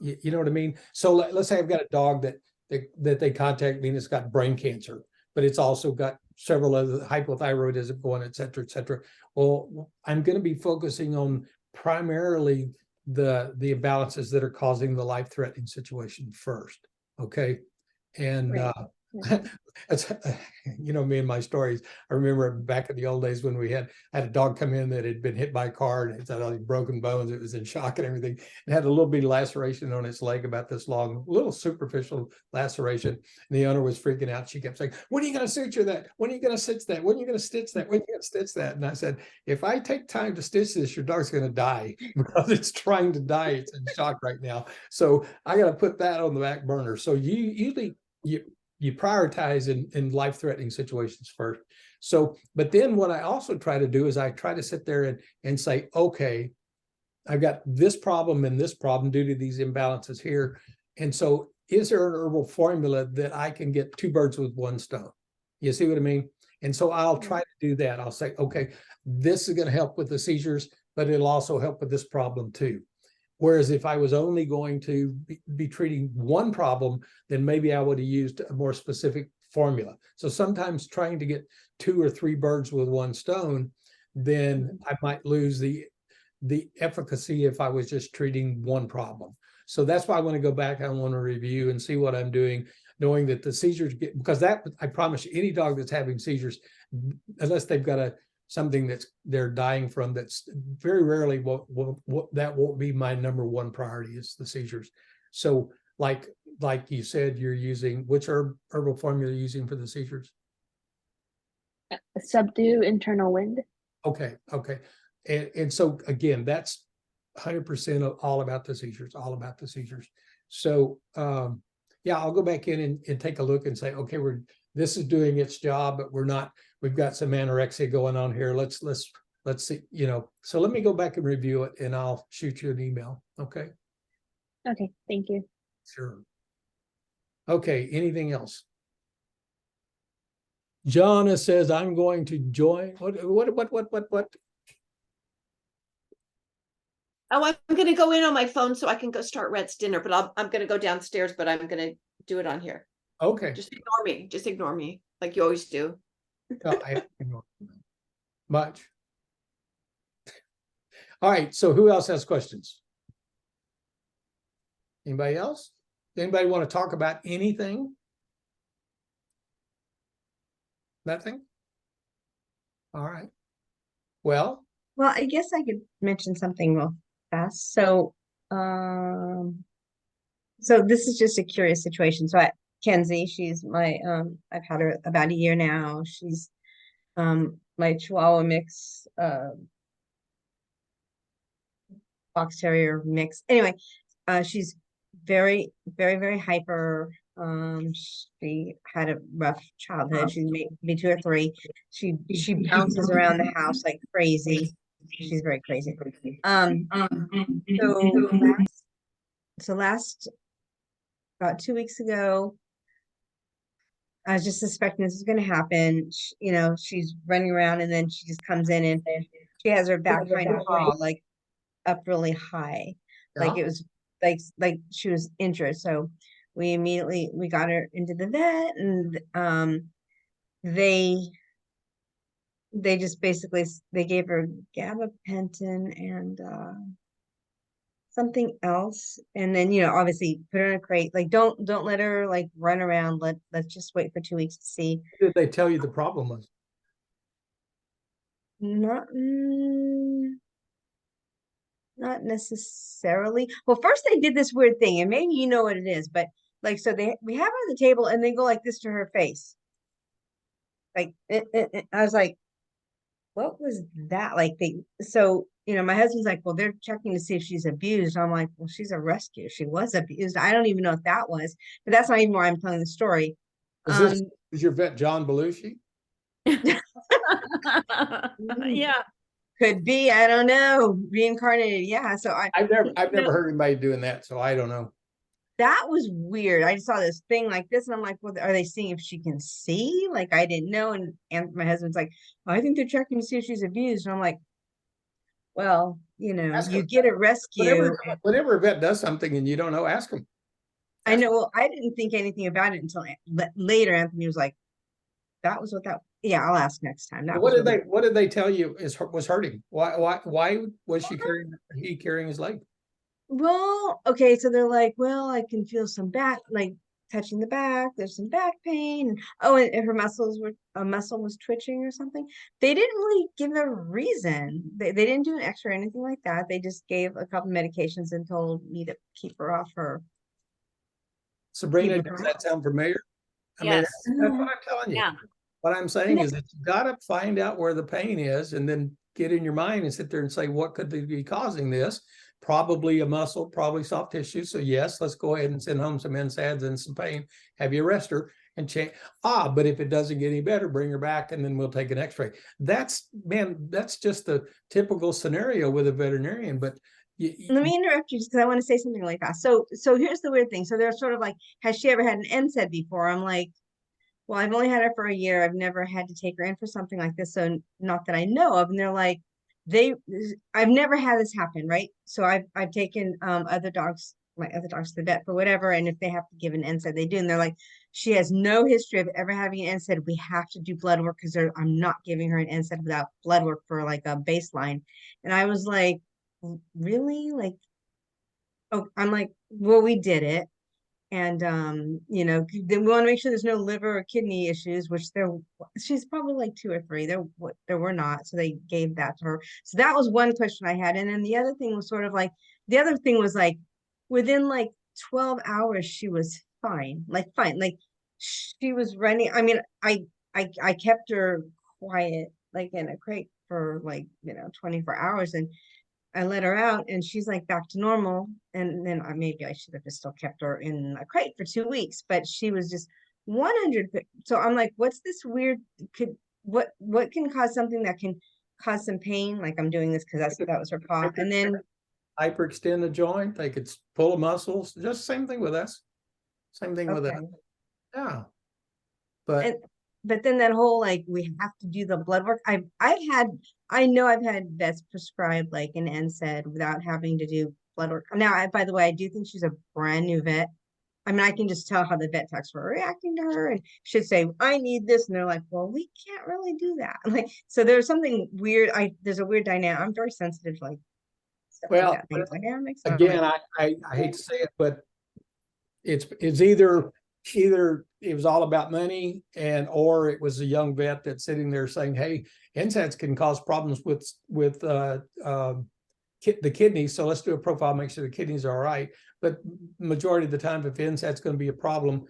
You know what I mean? So let's say I've got a dog that they contact me and it's got brain cancer, but it's also got several other hypothyroidism going, et cetera. Well, I'm going to be focusing on primarily the imbalances that are causing the life-threatening situation first. Okay. And Right. it's, you know, me and my stories. I remember back in the old days when I had a dog come in that had been hit by a car and it had all these broken bones. It was in shock and everything. It had a little bitty laceration on its leg, about this long, little superficial laceration. And the owner was freaking out. She kept saying, "When are you going to suture that? When are you going to stitch that? When are you going to stitch that? When are you going to stitch that?" And I said, "If I take time to stitch this, your dog's going to die because it's trying to die. It's in shock right now. So I got to put that on the back burner." So you prioritize in life-threatening situations first. So, but then what I also try to do is I try to sit there and say, okay, I've got this problem and this problem due to these imbalances here. And so is there an herbal formula that I can get 2 birds with 1 stone? You see what I mean? And so I'll try to do that. I'll say, okay, this is going to help with the seizures, but it'll also help with this problem too. Whereas if I was only going to be treating one problem, then maybe I would have used a more specific formula. So sometimes trying to get 2 or 3 birds with 1 stone, then I might lose the efficacy if I was just treating one problem. So that's why I want to go back. I want to review and see what I'm doing, knowing that the seizures because that, I promise you, any dog that's having seizures, unless they've got something they're dying from, that's very rarely that won't be my number 1 priority, is the seizures. So like you said, you're using, which herbal formula you're using for the seizures? Subdue Internal Wind. Okay. And so again, that's 100% all about the seizures, So yeah, I'll go back in and take a look and say, okay, this is doing its job, but we've got some anorexia going on here. Let's see, you know. So let me go back and review it and I'll shoot you an email. Okay. Okay, thank you. Sure. Okay, anything else? Jonna says, I'm going to join. What? Oh, I'm going to go in on my phone so I can go start Rhett's dinner, but I'm going to go downstairs, but I'm going to do it on here. Okay. Just ignore me like you always do. No, I ignore much. All right. So who else has questions? Anybody else? Anybody want to talk about anything? Nothing? All right. Well, I guess I could mention something real fast. So, so this is just a curious situation. So Kenzie, she's my, I've had her about a year now. She's, my Chihuahua mix, Fox Terrier mix. Anyway, she's very, very, very hyper. She had a rough childhood. She's maybe 2 or 3. She bounces around the house like crazy. She's very crazy. So last about 2 weeks ago, I was just suspecting this is going to happen. You know, she's running around and then she just comes in and she has her back hind paw like up really high. Like it was like she was injured. So we got her into the vet, and they they just basically, they gave her gabapentin and something else. And then, obviously put her in a crate. Like, don't let her like run around. Let's just wait for 2 weeks to see. Did they tell you the problem was? Not, not necessarily. Well, first they did this weird thing, and maybe you know what it is, but like, so we have her on the table and they go like this to her face. Like, I was like, what was that? Like, so, my husband's like, well, they're checking to see if she's abused. I'm like, well, she's a rescue. She was abused. I don't even know if that was, but that's not even why I'm telling the story. Is your vet John Belushi? Yeah. Could be, I don't know, reincarnated. Yeah. So I've never heard anybody doing that, so I don't know. That was weird. I saw this thing like this, and I'm like, well, are they seeing if she can see? Like, I didn't know. And my husband's like, I think they're checking to see if she's abused. And I'm like, well, you get a rescue. Whenever a vet does something and you don't know, ask them. I know. Well, I didn't think anything about it until later. Anthony was like, that was what that. Yeah, I'll ask next time. What did they tell you was hurting? Why was he carrying his leg? Well, okay, so they're like, well, I can feel some back, like touching the back. There's some back pain. Oh, and her a muscle was twitching or something. They didn't really give a reason. They didn't do an X-ray or anything like that. They just gave a couple medications and told me to keep her off her. Sabrina, does that sound familiar? I mean, that's what I'm telling you. Yeah. What I'm saying is that you got to find out where the pain is and then get in your mind and sit there and say, what could be causing this? Probably a muscle, probably soft tissue. So yes, let's go ahead and send home some NSAIDs and some pain, have you arrest her and change. But if it doesn't get any better, bring her back and then we'll take an X-ray. That's just the typical scenario with a veterinarian. But let me interrupt you just because I want to say something like that. So here's the weird thing. So they're sort of like, has she ever had an NSAID before? I'm like, well, I've only had her for a year. I've never had to take her in for something like this. So not that I know of. And they're like, I've never had this happen, right? So I've taken my other dogs to the vet for whatever, and if they have to give an NSAID, they do. And they're like, she has no history of ever having an NSAID. We have to do blood work because I'm not giving her an NSAID without blood work for like a baseline. And I was like, really? Like, oh, I'm like, well, we did it. And then we want to make sure there's no liver or kidney issues, which she's probably like 2 or 3. There were not, so they gave that to her. So that was one question I had. And then the other thing was within like 12 hours she was fine. Like she was running. I mean, I kept her quiet like in a crate for 24 hours, and I let her out and she's like back to normal. And then maybe I should have just still kept her in a crate for 2 weeks, but she was just 100. So I'm like, what's this weird? What can cause something that can cause some pain? Like, I'm doing this because that was her paw. And then hyperextend the joint. They could pull the muscles. Just same thing with us. Same thing with us. Yeah. But then that whole, like, we have to do the blood work. I know I've had vets prescribe like an NSAID without having to do blood work. Now, by the way, I do think she's a brand new vet. I mean, I can just tell how the vet techs were reacting to her, and should say, I need this. And they're like, well, we can't really do that. Like, so there's something weird. There's a weird dynamic. I'm very sensitive to like stuff like that. Dynamics. Again, I hate to say it, but it's either it was all about money or it was a young vet that's sitting there saying, hey, NSAIDs can cause problems with the kidneys, so let's do a profile, make sure the kidneys are all right. But majority of the time, if NSAID's going to be a problem,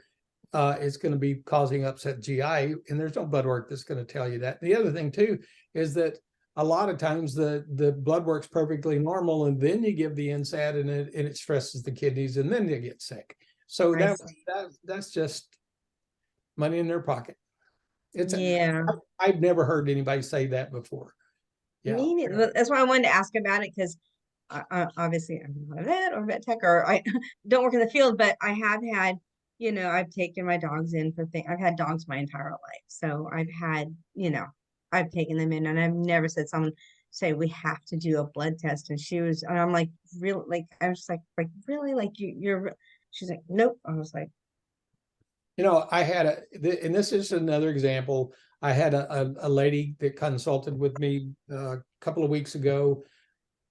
it's going to be causing upset GI, and there's no blood work that's going to tell you that. The other thing too is that a lot of times the blood work's perfectly normal, and then you give the NSAID and it stresses the kidneys, and then they get sick. So that's just money in their pocket. I've never heard anybody say that before. Yeah, that's why I wanted to ask about it, because obviously I'm not a vet or vet tech, or I don't work in the field, but I have had, I've taken my dogs in for things. I've had dogs my entire life, so I've had, I've taken them in, and I've never said someone say we have to do a blood test. And I'm like, really? Like, I was just like really? Like you're. She's like, nope. I was like, I had and this is another example I had a lady that consulted with me a couple of weeks ago,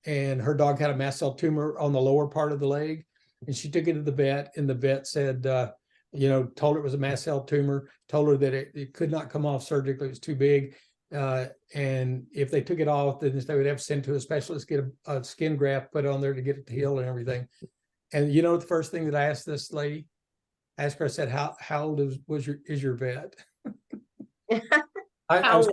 and her dog had a mast cell tumor on the lower part of the leg, and she took it to the vet, and the vet said, told her it was a mast cell tumor, told her that it could not come off surgically, it was too big. And if they took it off, then they would have to send to a specialist, get a skin graft put on there to get it to heal and everything. And you know, the first thing that I asked this lady, I said, how old is your vet? I was,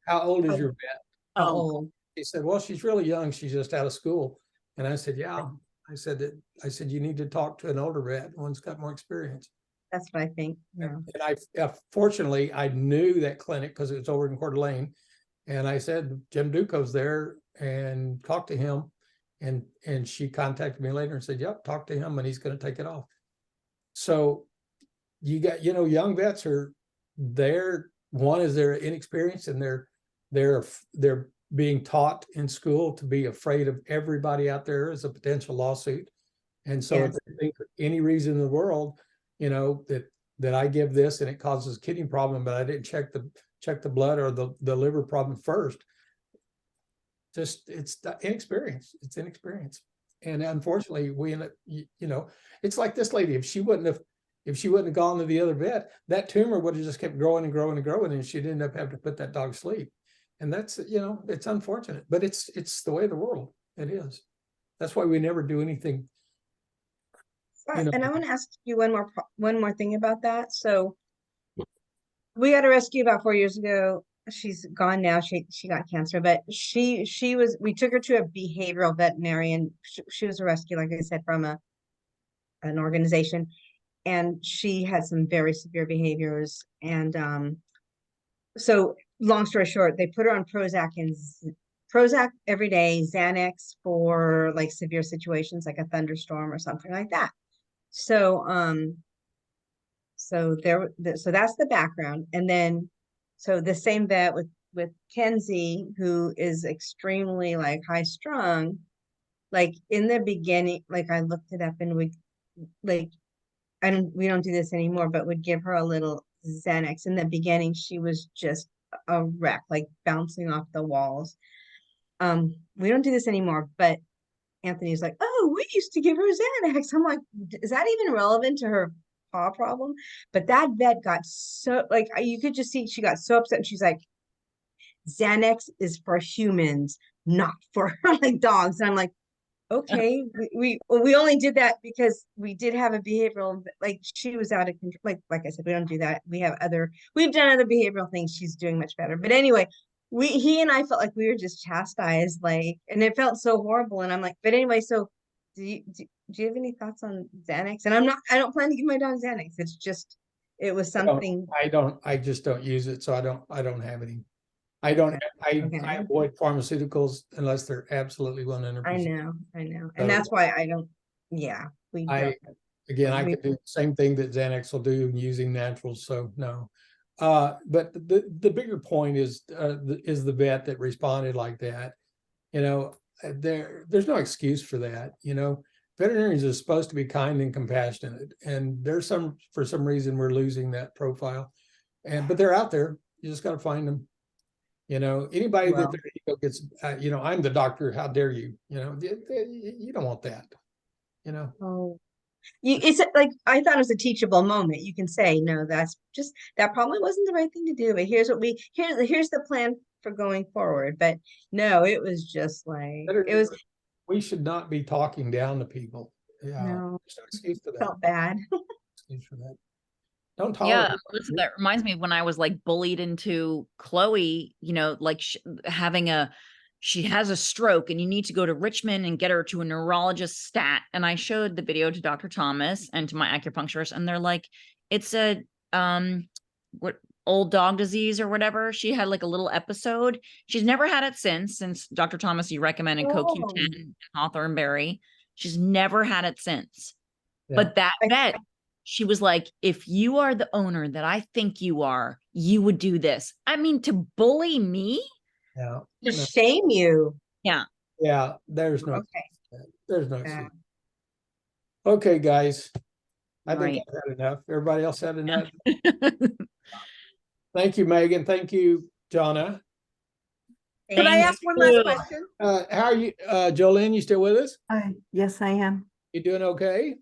how old is your vet? Oh, He said, well, she's really young. She's just out of school. And I said, yeah. I said, you need to talk to an older vet. One's got more experience. that's what I think. Yeah. And fortunately, I knew that clinic because it was over in Coeur d'Alene. And I said, Jim Duco's there, and talked to him. And she contacted me later and said, yep, talk to him and he's going to take it off. So you got, young vets are there. One is they're inexperienced, and they're being taught in school to be afraid of everybody out there as a potential lawsuit. And so if they think for any reason in the world, that I give this and it causes a kidney problem, but I didn't check the blood or the liver problem first. Just, it's inexperience. It's inexperience. And unfortunately, we end up, it's like this lady, if she wouldn't have gone to the other vet, that tumor would have just kept growing and growing and growing, and she'd end up having to put that dog to sleep. And that's, it's unfortunate, but it's the way of the world. It is. That's why we never do anything. And I want to ask you one more thing about that. So we had a rescue about 4 years ago. She's gone now. She got cancer, but we took her to a behavioral veterinarian. She was a rescue, like I said, from an organization, and she had some very severe behaviors. And so long story short, they put her on Prozac every day, Xanax for like severe situations like a thunderstorm or something like that. So so that's the background. And then so the same vet with Kenzie, who is extremely like high strung, like in the beginning, like I looked it up and we don't do this anymore, but would give her a little Xanax. In the beginning, she was just a wreck, like bouncing off the walls. We don't do this anymore, but Anthony's like, oh, we used to give her Xanax. I'm like, is that even relevant to her paw problem? But that vet got so, like, you could just see she got so upset, and she's like, Xanax is for humans, not for like dogs. And I'm like, okay, we only did that because we did have a behavioral, like she was out of control. Like I said, we don't do that. We've done other behavioral things. She's doing much better. But anyway, he and I felt like we were just chastised, like, and it felt so horrible. And I'm like, but anyway, so do you have any thoughts on Xanax? And I don't plan to give my dog Xanax. It's just, it was something. I just don't use it. So I don't have any. I avoid pharmaceuticals unless they're absolutely 100%. I know. And that's why I don't, I could do the same thing that Xanax will do using naturals. So no. But the bigger point is the vet that responded like that. There's no excuse for that. Veterinarians are supposed to be kind and compassionate, and for some reason we're losing that profile. But they're out there. You just got to find them. Anybody that their ego gets, I'm the doctor, how dare you? You don't want that. Oh, it's like, I thought it was a teachable moment. You can say, no, that probably wasn't the right thing to do, but here's the plan for going forward. But no, it was just like, we should not be talking down to people. Yeah, no, there's no excuse for that. Felt bad. Excuse for that. Don't tolerate. Yeah, listen, that reminds me of when I was like bullied into Chloe, like she has a stroke and you need to go to Richmond and get her to a neurologist stat. And I showed the video to Dr. Thomas and to my acupuncturist, and they're like, it's a old dog disease or whatever. She had like a little episode. She's never had it since Dr. Thomas, you recommended CoQ10 and Hawthorne Berry. She's never had it since. Yeah. But that vet, she was like, if you are the owner that I think you are, you would do this. I mean, to bully me? Yeah. To shame you. Yeah. Yeah. There's no excuse. Okay, guys. I think I've had enough. Everybody else had enough? Thank you, Megan. Thank you, Jonna. Could I ask one last question? How are you, Jolene, you still with us? Yes, I am. You doing okay?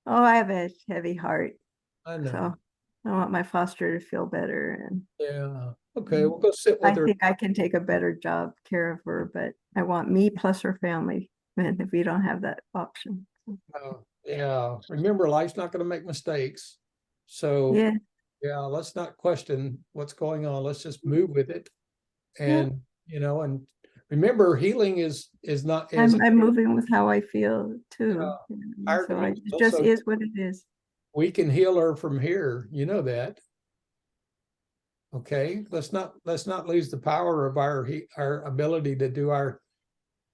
Oh, I have a heavy heart, I know. so I want my foster to feel better, and Yeah. Okay, we'll go sit I with her. think I can take a better job care of her, but I want me plus her family, and if we don't have that option. Yeah, remember, life's not gonna make mistakes. So, Yeah, yeah, let's not question what's going on. Let's just move with it. And, you know, and remember, healing is not, is, I'm moving with how I feel too. our So dreams it just also- is what it is. we can heal her from here. You know that. Okay, let's not lose the power of our ability to do our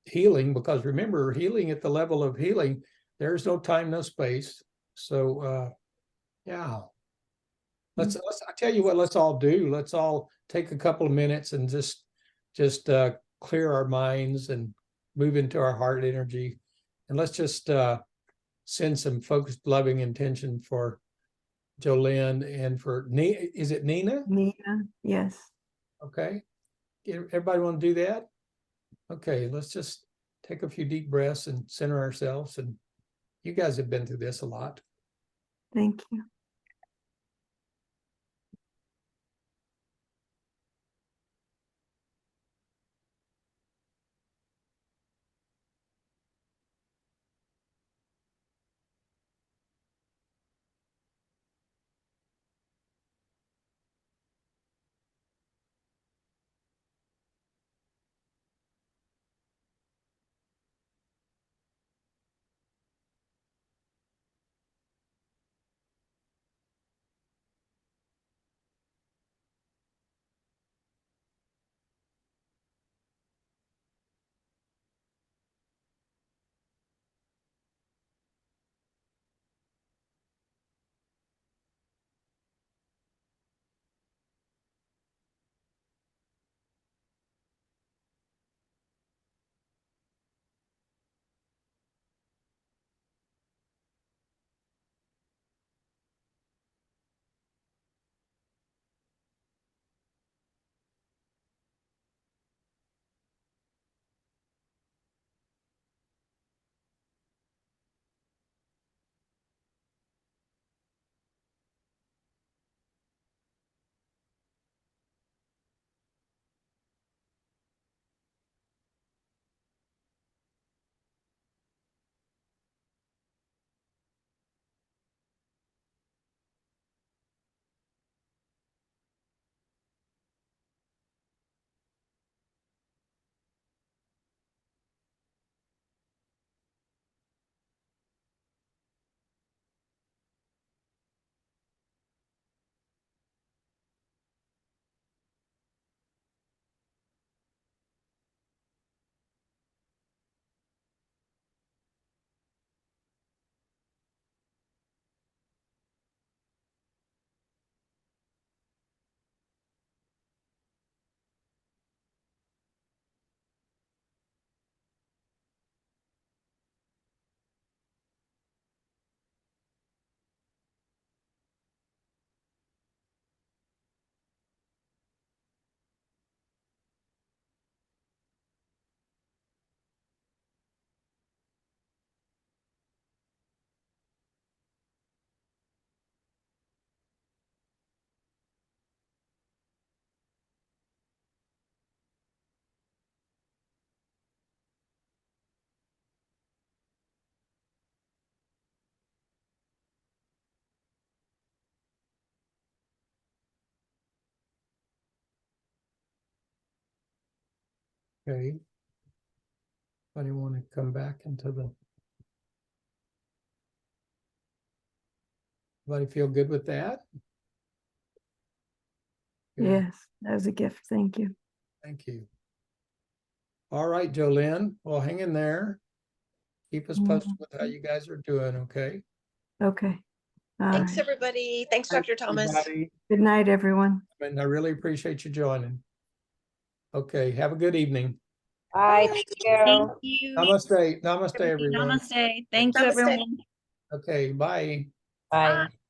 healing, because remember, healing at the level of healing, there's no time, no space. So yeah. I tell you what, let's all do. Let's all take a couple of minutes and just clear our minds and move into our heart energy. And let's just send some focused, loving intention for Jolene and for is it Nina? Nina, yes. Okay. Everybody want to do that? Okay, let's just take a few deep breaths and center ourselves. And you guys have been through this a lot. Thank you. Okay. Anybody want to come back into the? Everybody feel good with that? Good. Yes, that was a gift. Thank you. Thank you. All right, Jolene, well, hang in there. Keep us posted with how you guys are doing, okay? Okay. All Thanks, right. everybody. Thanks, Dr. Thomas. Everybody. Good night, everyone. And I really appreciate you joining. Okay, have a good evening. Bye. Thank you. Namaste, namaste, everyone. Namaste. Thank you, Namaste. everyone. Okay, bye. Bye.